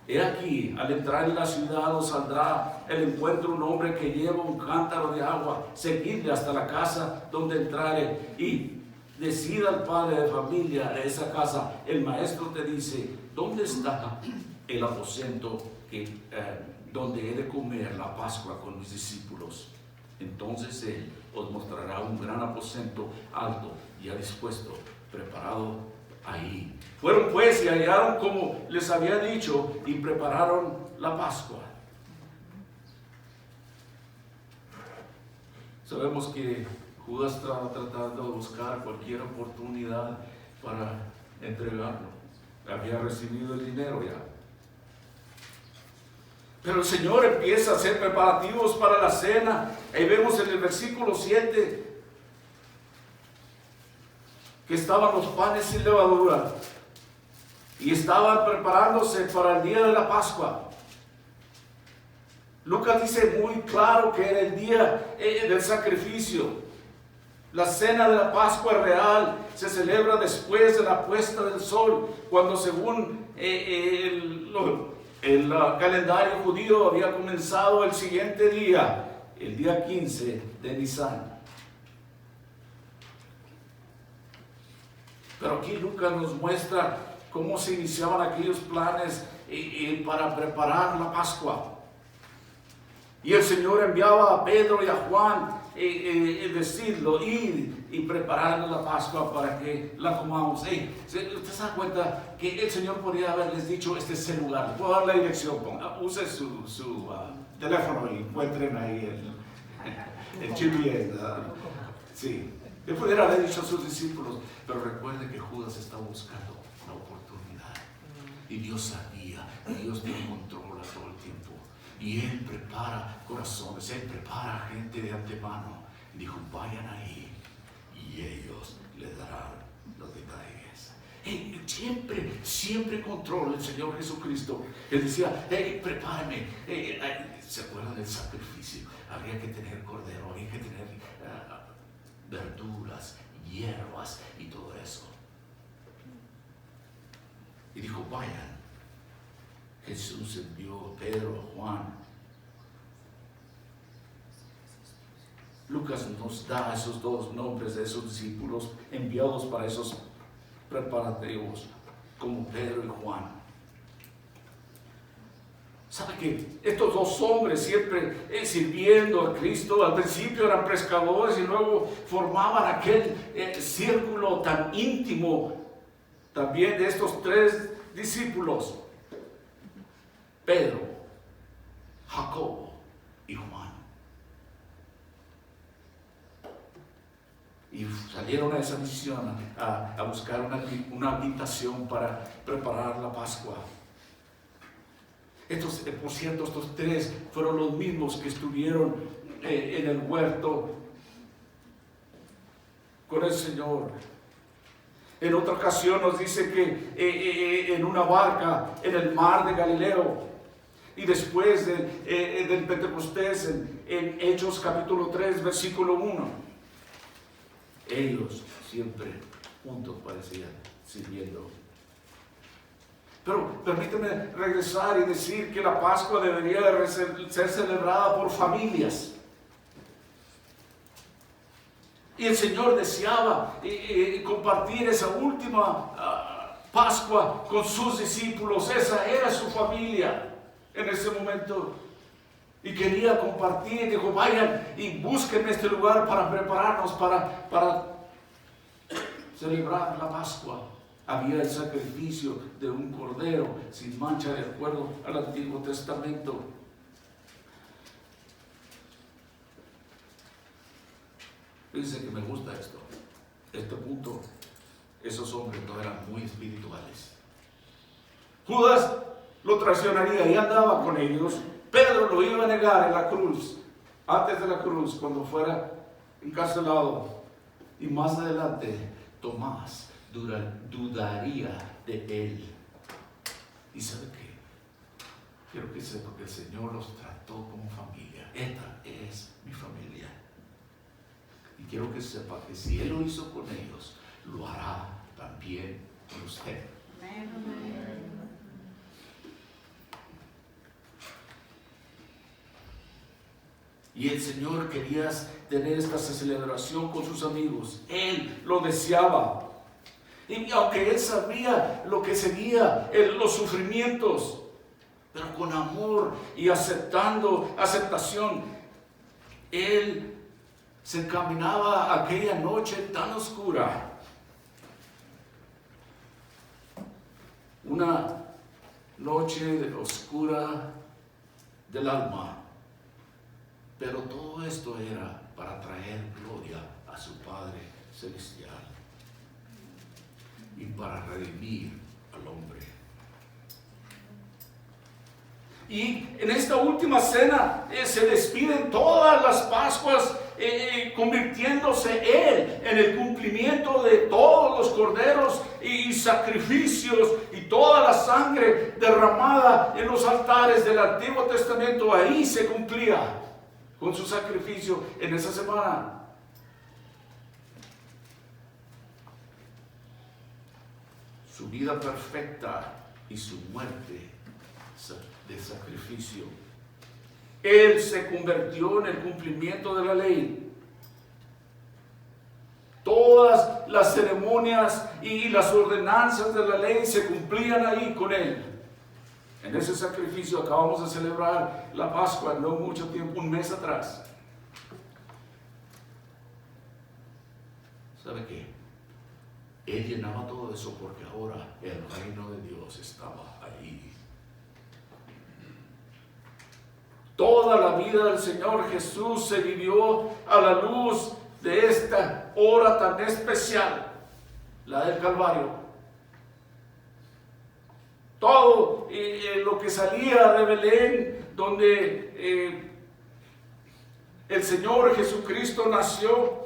he aquí, al entrar en la ciudad os saldrá el encuentro un hombre que lleva un cántaro de agua. Seguidle hasta la casa donde entrare, y decida al padre de familia de esa casa: el maestro te dice, ¿dónde está el aposento donde he de comer la Pascua con mis discípulos? Entonces él os mostrará un gran aposento alto, ya dispuesto, preparado ahí. Fueron pues y hallaron como les había dicho, y prepararon la Pascua. Sabemos que Judas estaba tratando de buscar cualquier oportunidad para entregarlo. Había recibido el dinero ya. Pero el Señor empieza a hacer preparativos para la cena. Ahí vemos en el versículo 7 que estaban los panes sin levadura y estaban preparándose para el día de la Pascua. Lucas dice muy claro que era el día del sacrificio. La cena de la Pascua real se celebra después de la puesta del sol, cuando según el calendario judío había comenzado el siguiente día, el día 15 de Nisan. Pero aquí Lucas nos muestra cómo se iniciaban aquellos planes para preparar la Pascua. Y el Señor enviaba a Pedro y a Juan decirlo, ir y preparar la Pascua para que la comamos. ¿Usted se da cuenta que el Señor podría haberles dicho, este es el lugar? Puedo dar la dirección, use su teléfono y encuentren ahí el GPS. Sí, le pudiera haber dicho a sus discípulos, pero recuerde que Judas estaba buscando una oportunidad. Y Dios sabía, y Dios tiene control a todo el tiempo. Y Él prepara corazones, Él prepara gente de antemano. Y dijo, vayan ahí y ellos les darán los detalles. Siempre controla el Señor Jesucristo. Él decía, prepárame. ¿Se acuerdan del sacrificio? Habría que tener cordero, habría que tener verduras, hierbas y todo eso. Y dijo, vayan. Jesús envió a Pedro, a Juan. Lucas nos da esos dos nombres de esos discípulos enviados para esos preparativos, como Pedro y Juan. ¿Sabe que estos dos hombres siempre sirviendo a Cristo, al principio eran pescadores y luego formaban aquel círculo tan íntimo también de estos tres discípulos? Pedro, Jacobo y Juan. Y salieron a esa misión a buscar una habitación para preparar la Pascua. Por cierto, estos tres fueron los mismos que estuvieron en el huerto con el Señor. En otra ocasión nos dice que en una barca en el mar de Galileo. Y después del Pentecostés, en Hechos capítulo 3, versículo 1, ellos siempre juntos parecían sirviendo. Pero permíteme regresar y decir que la Pascua debería de ser celebrada por familias. Y el Señor deseaba compartir esa última Pascua con sus discípulos. Esa era su familia en ese momento. Y quería compartir, dijo, vayan y búsquenme este lugar para prepararnos para celebrar la Pascua. Había el sacrificio de un cordero sin mancha de acuerdo al Antiguo Testamento. Fíjense que me gusta esto. Este punto, esos hombres no eran muy espirituales. Judas lo traicionaría y andaba con ellos. Pedro lo iba a negar en la cruz, antes de la cruz, cuando fuera encarcelado. Y más adelante, Tomás dudaría de él. ¿Y sabe qué? Quiero que sepa que el Señor los trató como familia. Esta es mi familia. Y quiero que sepa que si Él lo hizo con ellos, lo hará también con usted. Amén. Y el Señor quería tener esta celebración con sus amigos. Él lo deseaba. Y aunque Él sabía lo que seguía, los sufrimientos, pero con amor y aceptación, Él se encaminaba aquella noche tan oscura. Una noche oscura del alma. Pero todo esto era para traer gloria a su Padre Celestial y para redimir al hombre. Y en esta última cena se despiden todas las Pascuas, convirtiéndose Él en el cumplimiento de todos los corderos y sacrificios y toda la sangre derramada en los altares del Antiguo Testamento. Ahí se cumplía con su sacrificio en esa semana. Su vida perfecta y su muerte de sacrificio. Él se convirtió en el cumplimiento de la ley. Todas las ceremonias y las ordenanzas de la ley se cumplían ahí con Él. En ese sacrificio acabamos de celebrar la Pascua, no mucho tiempo, un mes atrás. ¿Sabe qué? Él llenaba todo eso porque ahora el reino de Dios estaba ahí. Toda la vida del Señor Jesús se vivió a la luz de esta hora tan especial, la del Calvario. Todo lo que salía de Belén, donde el Señor Jesucristo nació,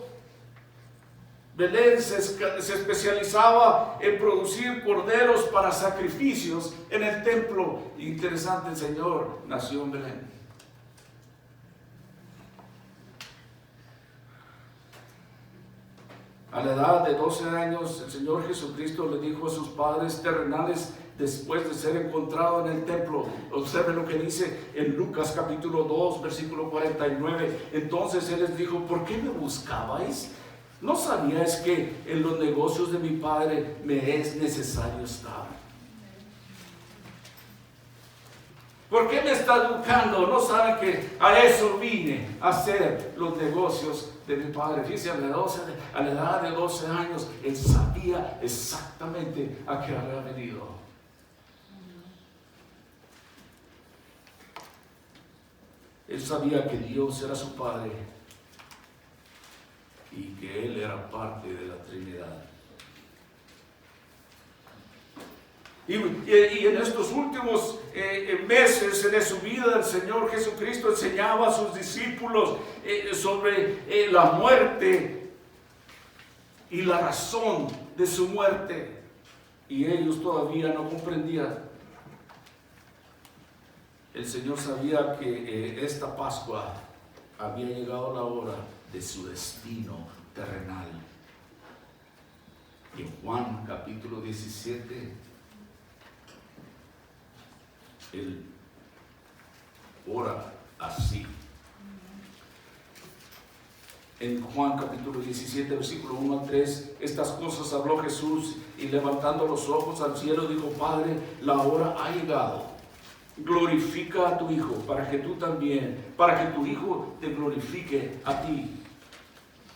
Belén se especializaba en producir corderos para sacrificios en el templo. Interesante, el Señor nació en Belén. A la edad de 12 años, el Señor Jesucristo le dijo a sus padres terrenales, después de ser encontrado en el templo, observe lo que dice en Lucas capítulo 2, versículo 49. Entonces Él les dijo: ¿por qué me buscabais? ¿No sabíais que en los negocios de mi Padre me es necesario estar? ¿Por qué me está buscando? ¿No saben que a eso vine, a hacer los negocios de mi Padre? Fíjense, a la edad de 12 años, Él sabía exactamente a qué había venido. Él sabía que Dios era su Padre y que Él era parte de la Trinidad. Y en estos últimos meses de su vida, el Señor Jesucristo enseñaba a sus discípulos sobre la muerte y la razón de su muerte. Y ellos todavía no comprendían. El Señor sabía que esta Pascua había llegado la hora de su destino terrenal. Y en Juan capítulo 17, Él ora así. En Juan capítulo 17, versículo 1 al 3, estas cosas habló Jesús y levantando los ojos al cielo dijo: Padre, la hora ha llegado. Glorifica a tu Hijo para que tu Hijo te glorifique a ti.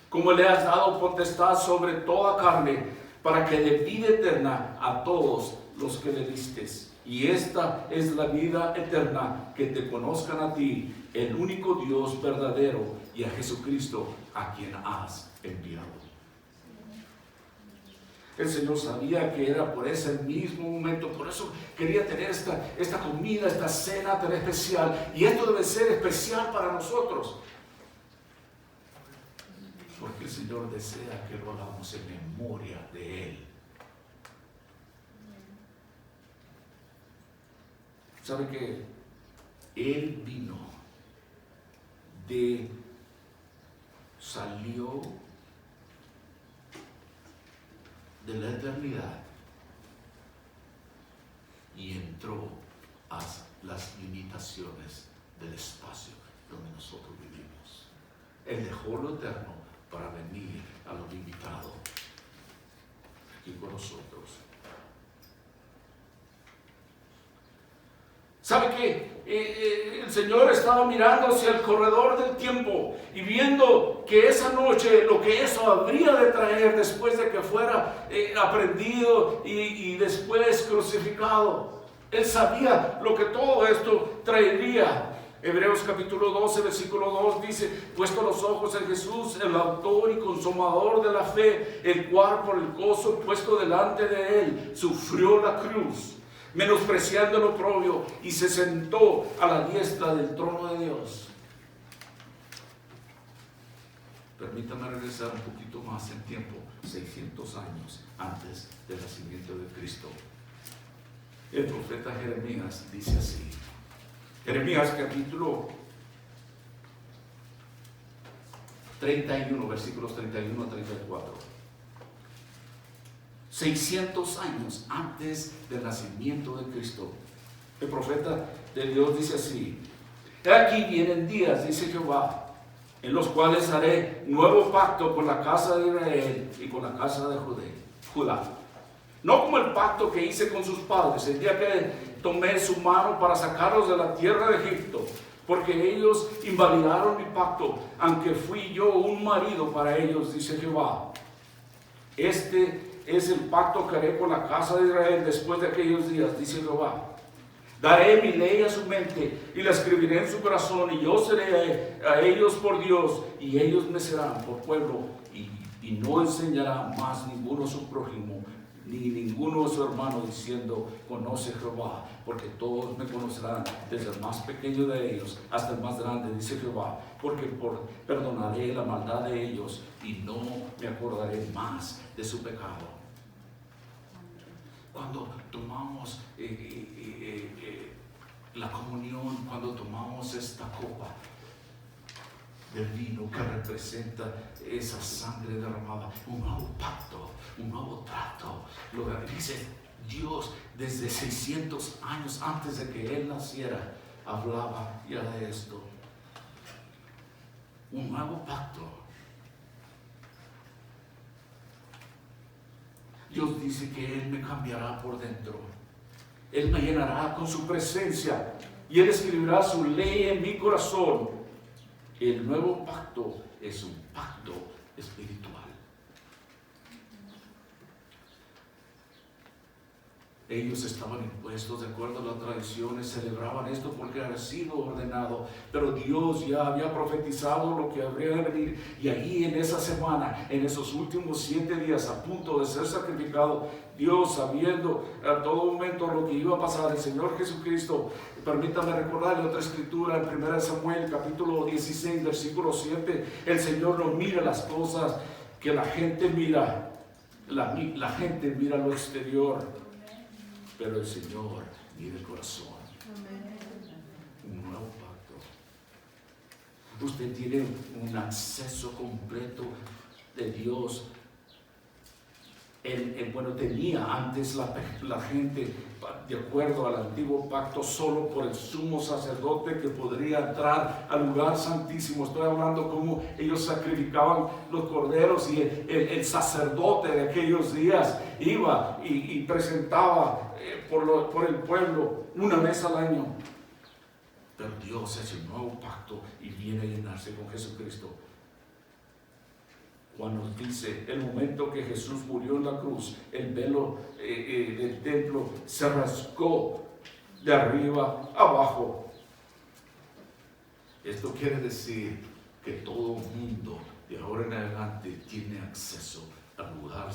Como le has dado potestad sobre toda carne, para que dé vida eterna a todos los que le diste. Y esta es la vida eterna, que te conozcan a ti, el único Dios verdadero, y a Jesucristo, a quien has enviado. El Señor sabía que era por ese mismo momento, por eso quería tener esta comida, esta cena tan especial. Y esto debe ser especial para nosotros, porque el Señor desea que lo hagamos en memoria de Él. ¿Sabe que Él salió de la eternidad y entró a las limitaciones del espacio donde nosotros vivimos? Él dejó lo eterno para venir a lo limitado aquí con nosotros. ¿Sabe qué? El Señor estaba mirando hacia el corredor del tiempo y viendo que esa noche, lo que eso habría de traer después de que fuera aprehendido y después crucificado. Él sabía lo que todo esto traería. Hebreos capítulo 12, versículo 2 dice: puesto los ojos en Jesús, el autor y consumador de la fe, el cual por el gozo puesto delante de él sufrió la cruz, menospreciando el oprobio, y se sentó a la diestra del trono de Dios. Permítame regresar un poquito más en tiempo, 600 años antes del nacimiento de Cristo. El profeta Jeremías dice así. Jeremías capítulo 31, versículos 31 a 34. 600 años antes del nacimiento de Cristo, el profeta de Dios dice así: he aquí vienen días, dice Jehová, en los cuales haré nuevo pacto con la casa de Israel y con la casa de Judá. No como el pacto que hice con sus padres el día que tomé su mano para sacarlos de la tierra de Egipto, porque ellos invalidaron mi pacto, aunque fui yo un marido para ellos, dice Jehová. Este es el pacto que haré con la casa de Israel después de aquellos días, dice Jehová. Daré mi ley a su mente y la escribiré en su corazón, y yo seré a ellos por Dios, y ellos me serán por pueblo, y no enseñará más ninguno a su prójimo, ni ninguno a su hermano, diciendo: conoce Jehová, porque todos me conocerán, desde el más pequeño de ellos hasta el más grande, dice Jehová, porque perdonaré la maldad de ellos y no me acordaré más de su pecado. Cuando tomamos la comunión, cuando tomamos esta copa del vino que representa esa sangre derramada, un nuevo pacto, un nuevo trato, lo que dice Dios desde 600 años antes de que Él naciera, hablaba ya de esto. Un nuevo pacto. Dios dice que Él me cambiará por dentro. Él me llenará con su presencia y Él escribirá su ley en mi corazón. El nuevo pacto es un pacto espiritual. Ellos estaban impuestos de acuerdo a las tradiciones, celebraban esto porque había sido ordenado, pero Dios ya había profetizado lo que habría de venir, y ahí en esa semana, en esos últimos 7 días, a punto de ser sacrificado, Dios, sabiendo a todo momento lo que iba a pasar, el Señor Jesucristo, permítame recordarle otra escritura en 1 Samuel capítulo 16, versículo 7, el Señor no mira las cosas que la gente mira, la gente mira lo exterior, pero el Señor mira el corazón. Un nuevo pacto. Usted tiene un acceso completo de Dios. Tenía antes la gente, de acuerdo al antiguo pacto, solo por el sumo sacerdote que podría entrar al lugar santísimo. Estoy hablando cómo ellos sacrificaban los corderos, y el sacerdote de aquellos días iba y presentaba por el pueblo una vez al año. Pero Dios hace un nuevo pacto y viene a llenarse con Jesucristo. Juan nos dice: el momento que Jesús murió en la cruz, el velo del templo se rasgó de arriba abajo. Esto quiere decir que todo mundo de ahora en adelante tiene acceso al lugar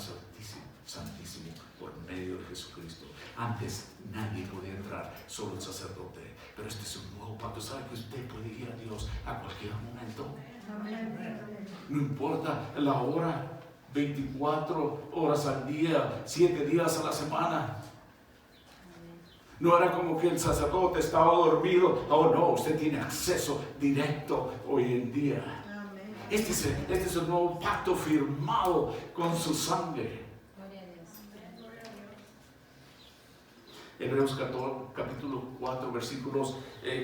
santísimo por medio de Jesucristo. Antes nadie podía entrar, solo el sacerdote. Pero este es un nuevo pacto. ¿Sabe que usted puede ir a Dios a cualquier momento? No importa la hora, 24 horas al día, 7 días a la semana. No era como que el sacerdote estaba dormido. Oh no, usted tiene acceso directo hoy en día. Este es el nuevo pacto firmado con su sangre. Hebreos capítulo 4, versículos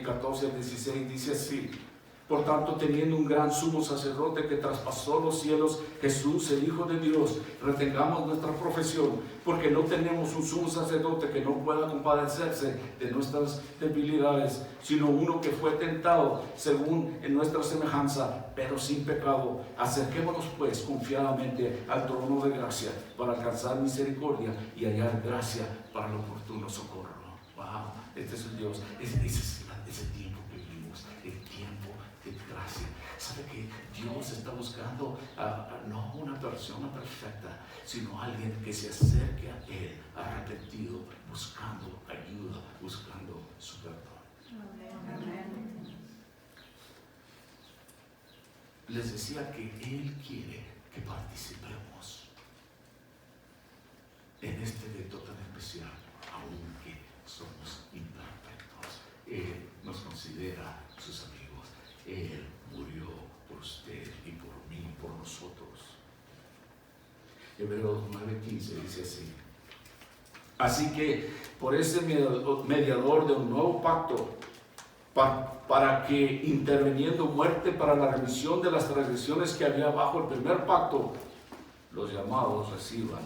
14 al 16 dice así: por tanto, teniendo un gran sumo sacerdote que traspasó los cielos, Jesús, el Hijo de Dios, retengamos nuestra profesión, porque no tenemos un sumo sacerdote que no pueda compadecerse de nuestras debilidades, sino uno que fue tentado según en nuestra semejanza, pero sin pecado. Acerquémonos pues confiadamente al trono de gracia para alcanzar misericordia y hallar gracia para el oportuno socorro. Wow, este es el Dios, ese tiempo que vivimos. buscando no una persona perfecta, sino alguien que se acerque a Él arrepentido, buscando ayuda, buscando su perdón. Les decía que Él quiere que participemos en este evento tan especial, aunque somos imperfectos. Él nos considera sus amigos. Él murió por usted y por mí, por nosotros. Hebreos 9:15 dice así: así que por ese mediador de un nuevo pacto, para que interviniendo muerte para la remisión de las transgresiones que había bajo el primer pacto, los llamados reciban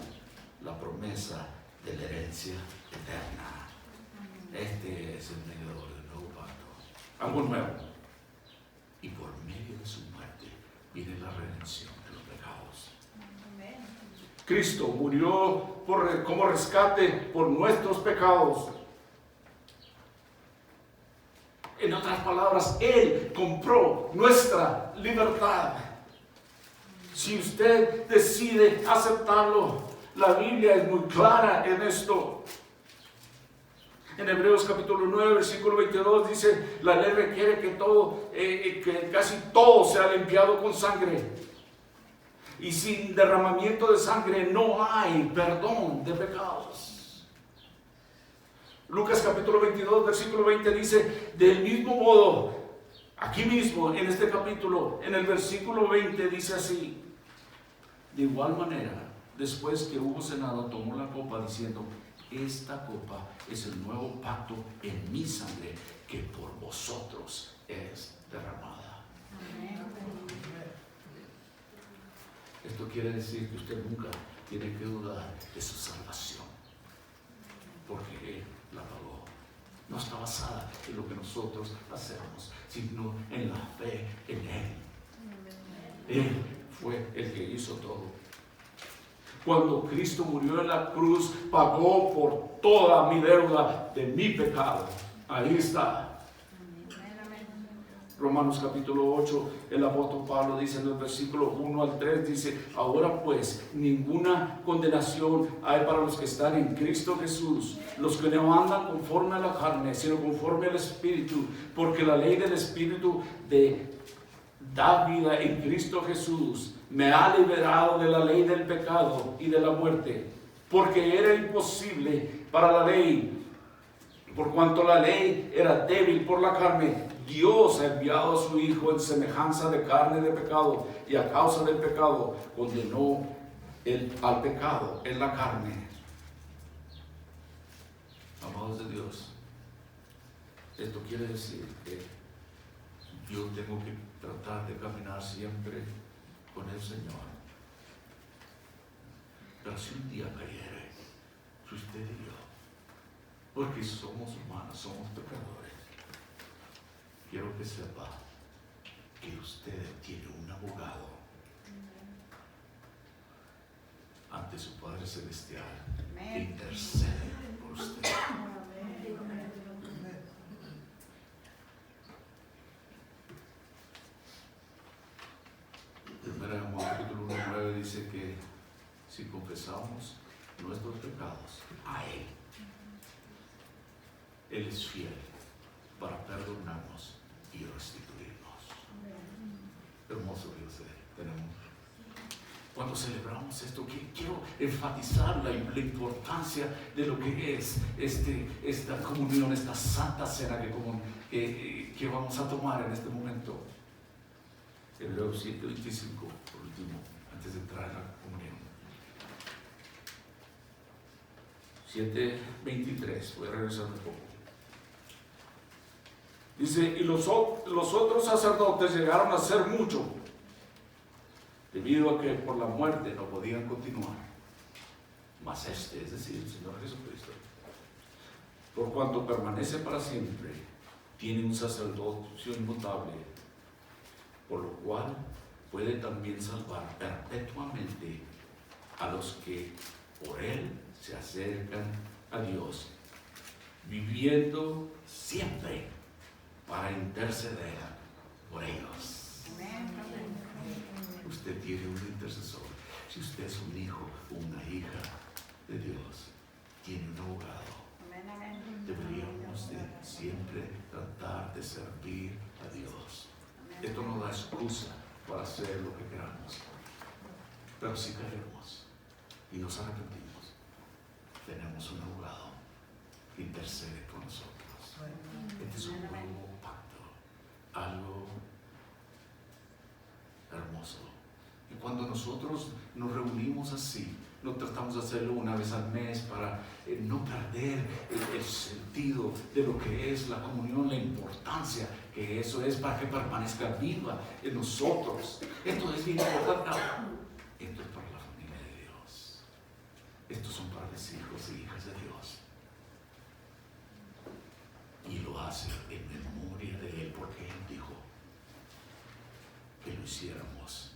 la promesa de la herencia eterna. Este es el mediador del nuevo pacto, algo nuevo, y por medio de su muerte viene la redención de los pecados. Cristo murió como rescate por nuestros pecados. En otras palabras, Él compró nuestra libertad. Si usted decide aceptarlo, la Biblia es muy clara en esto. En Hebreos capítulo 9, versículo 22 dice: la ley requiere que casi todo sea limpiado con sangre. Y sin derramamiento de sangre no hay perdón de pecados. Lucas capítulo 22, versículo 20 dice: del mismo modo, aquí mismo en este capítulo, en el versículo 20 dice así: de igual manera, después que hubo cenado, tomó la copa diciendo: esta copa es el nuevo pacto en mi sangre, que por vosotros es derramada. Amén. Esto quiere decir que usted nunca tiene que dudar de su salvación, porque Él la pagó. No está basada en lo que nosotros hacemos, sino en la fe en Él. Él fue el que hizo todo. Cuando Cristo murió en la cruz, pagó por toda mi deuda de mi pecado. Ahí está. Romanos capítulo 8, el apóstol Pablo dice en el versículo 1 al 3, dice: ahora pues, ninguna condenación hay para los que están en Cristo Jesús, los que no andan conforme a la carne, sino conforme al Espíritu, porque la ley del Espíritu da vida en Cristo Jesús me ha liberado de la ley del pecado y de la muerte, porque era imposible para la ley, por cuanto la ley era débil por la carne. Dios ha enviado a su Hijo en semejanza de carne de pecado, y a causa del pecado condenó al pecado en la carne. Amados de Dios, esto quiere decir que yo tengo que tratar de caminar siempre con el Señor. Pero si un día cayere, si usted y yo, porque somos humanos, somos pecadores, quiero que sepa que usted tiene un abogado ante su Padre Celestial que intercede por usted. Primera de Juan capítulo 1:9 dice que si confesamos nuestros pecados a Él es fiel para perdonarnos y restituirnos. Hermoso Dios tenemos. Cuando celebramos esto, quiero enfatizar la importancia de lo que es esta comunión, esta santa cena que vamos a tomar en este momento. Hebreos 7:25, por último, antes de entrar en la comunión. 7:23, voy a regresar un poco. Dice: y los otros sacerdotes llegaron a ser mucho, debido a que por la muerte no podían continuar. Mas es decir, el Señor Jesucristo, por cuanto permanece para siempre, tiene un sacerdocio inmutable, por lo cual puede también salvar perpetuamente a los que por Él se acercan a Dios, viviendo siempre para interceder por ellos. Usted tiene un intercesor. Si usted es un hijo o una hija de Dios, tiene un abogado. Deberíamos de siempre tratar de servir a Dios. Esto no da excusa para hacer lo que queramos. Pero si caemos y nos arrepentimos, tenemos un abogado que intercede por nosotros. Este es un nuevo pacto, algo hermoso. Y cuando nosotros nos reunimos así, no tratamos de hacerlo una vez al mes para no perder el sentido de lo que es la comunión, la importancia que eso es para que permanezca viva en nosotros. Esto es bien importante. Esto es para la familia de Dios. Estos son para los hijos e hijas de Dios. Y lo hace en memoria de Él, porque Él dijo que lo hiciéramos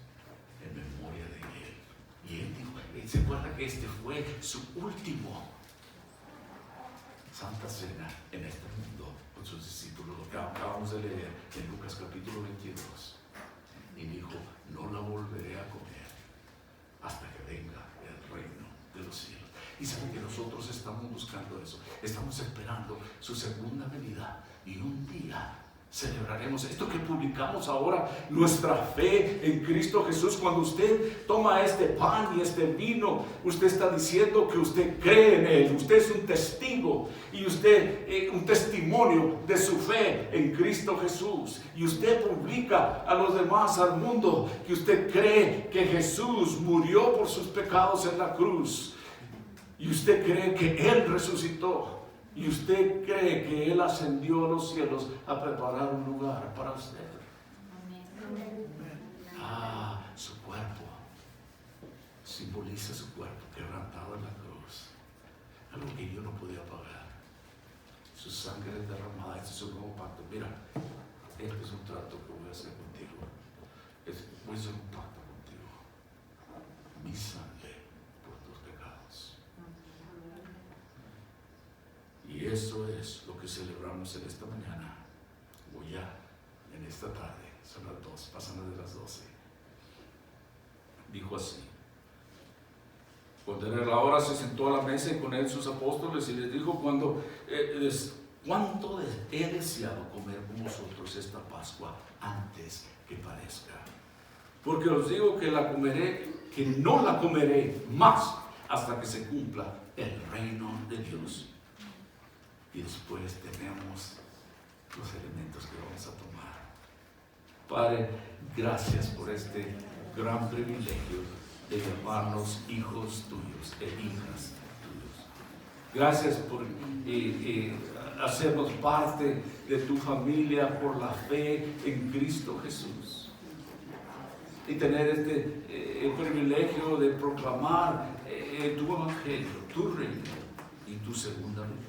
en memoria de Él. Y Él dijo, ¿se acuerda que este fue su último Santa Cena en este mundo con sus discípulos? Lo que acabamos de leer en Lucas capítulo 22. Y dijo, no la volveré a comer hasta que venga el reino de los cielos. Y saben que nosotros estamos buscando eso. Estamos esperando su segunda venida. Y un día celebraremos esto que publicamos ahora, nuestra fe en Cristo Jesús. Cuando usted toma este pan y este vino, usted está diciendo que usted cree en Él. Usted es un testigo y usted un testimonio de su fe en Cristo Jesús. Y usted publica a los demás, al mundo, que usted cree que Jesús murió por sus pecados en la cruz. Y usted cree que Él resucitó. Y usted cree que Él ascendió a los cielos a preparar un lugar para usted. Su cuerpo simboliza su cuerpo quebrantado en la cruz. Algo que yo no podía pagar. Su sangre derramada. Este es un nuevo pacto. Mira, este es un trato que voy a hacer contigo. Voy a hacer un pacto contigo. Mi sangre por tus pecados. Y eso es lo que celebramos en esta mañana, o ya en esta tarde. Son las 2, pasan de las 12. Dijo así: cuando era la hora, se sentó a la mesa y con él sus apóstoles y les dijo: ¿cuánto he deseado comer con vosotros esta Pascua antes que parezca? Porque os digo que no la comeré más hasta que se cumpla el reino de Dios. Y después tenemos los elementos que vamos a tomar. Padre, gracias por este gran privilegio de llamarnos hijos tuyos e hijas tuyos. Gracias por hacernos parte de tu familia por la fe en Cristo Jesús. Y tener el privilegio de proclamar tu evangelio, tu reino y tu segunda venida.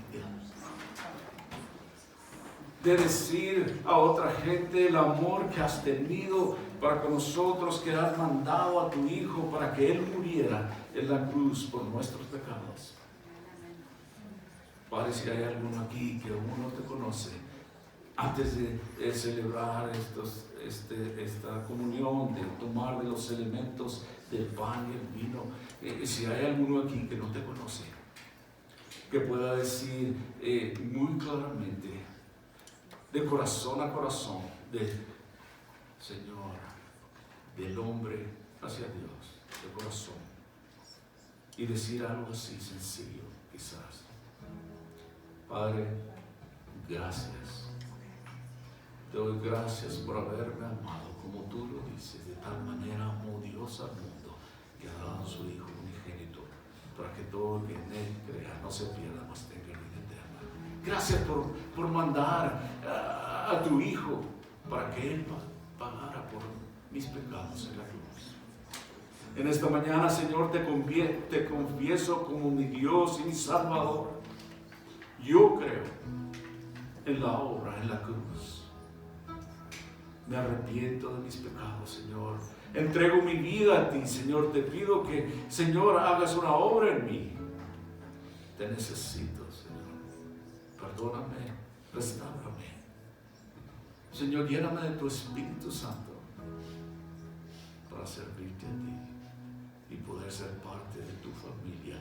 De decir a otra gente el amor que has tenido para con nosotros, que has mandado a tu Hijo para que Él muriera en la cruz por nuestros pecados. Padre, si hay alguno aquí que aún no te conoce, antes de celebrar esta comunión, de tomar de los elementos del pan y el vino, si hay alguno aquí que no te conoce, que pueda decir muy claramente, de corazón a corazón, Señor, del hombre hacia Dios, de corazón, y decir algo así sencillo, quizás: Padre, gracias. Te doy gracias por haberme amado, como tú lo dices, de tal manera amó Dios al mundo, que ha dado a su Hijo unigénito, para que todo el que en Él crea no se pierda, mas tenga vida eterna. Gracias por mandar a tu Hijo para que Él pagara por mis pecados en la cruz. En esta mañana, Señor, te confieso como mi Dios y mi Salvador. Yo creo en la obra, en la cruz. Me arrepiento de mis pecados, Señor. Entrego mi vida a ti, Señor. Te pido que, Señor, hagas una obra en mí. Te necesito, Señor. Perdóname, restáurame. Señor, lléname de tu Espíritu Santo. para servirte a ti y poder ser parte de tu familia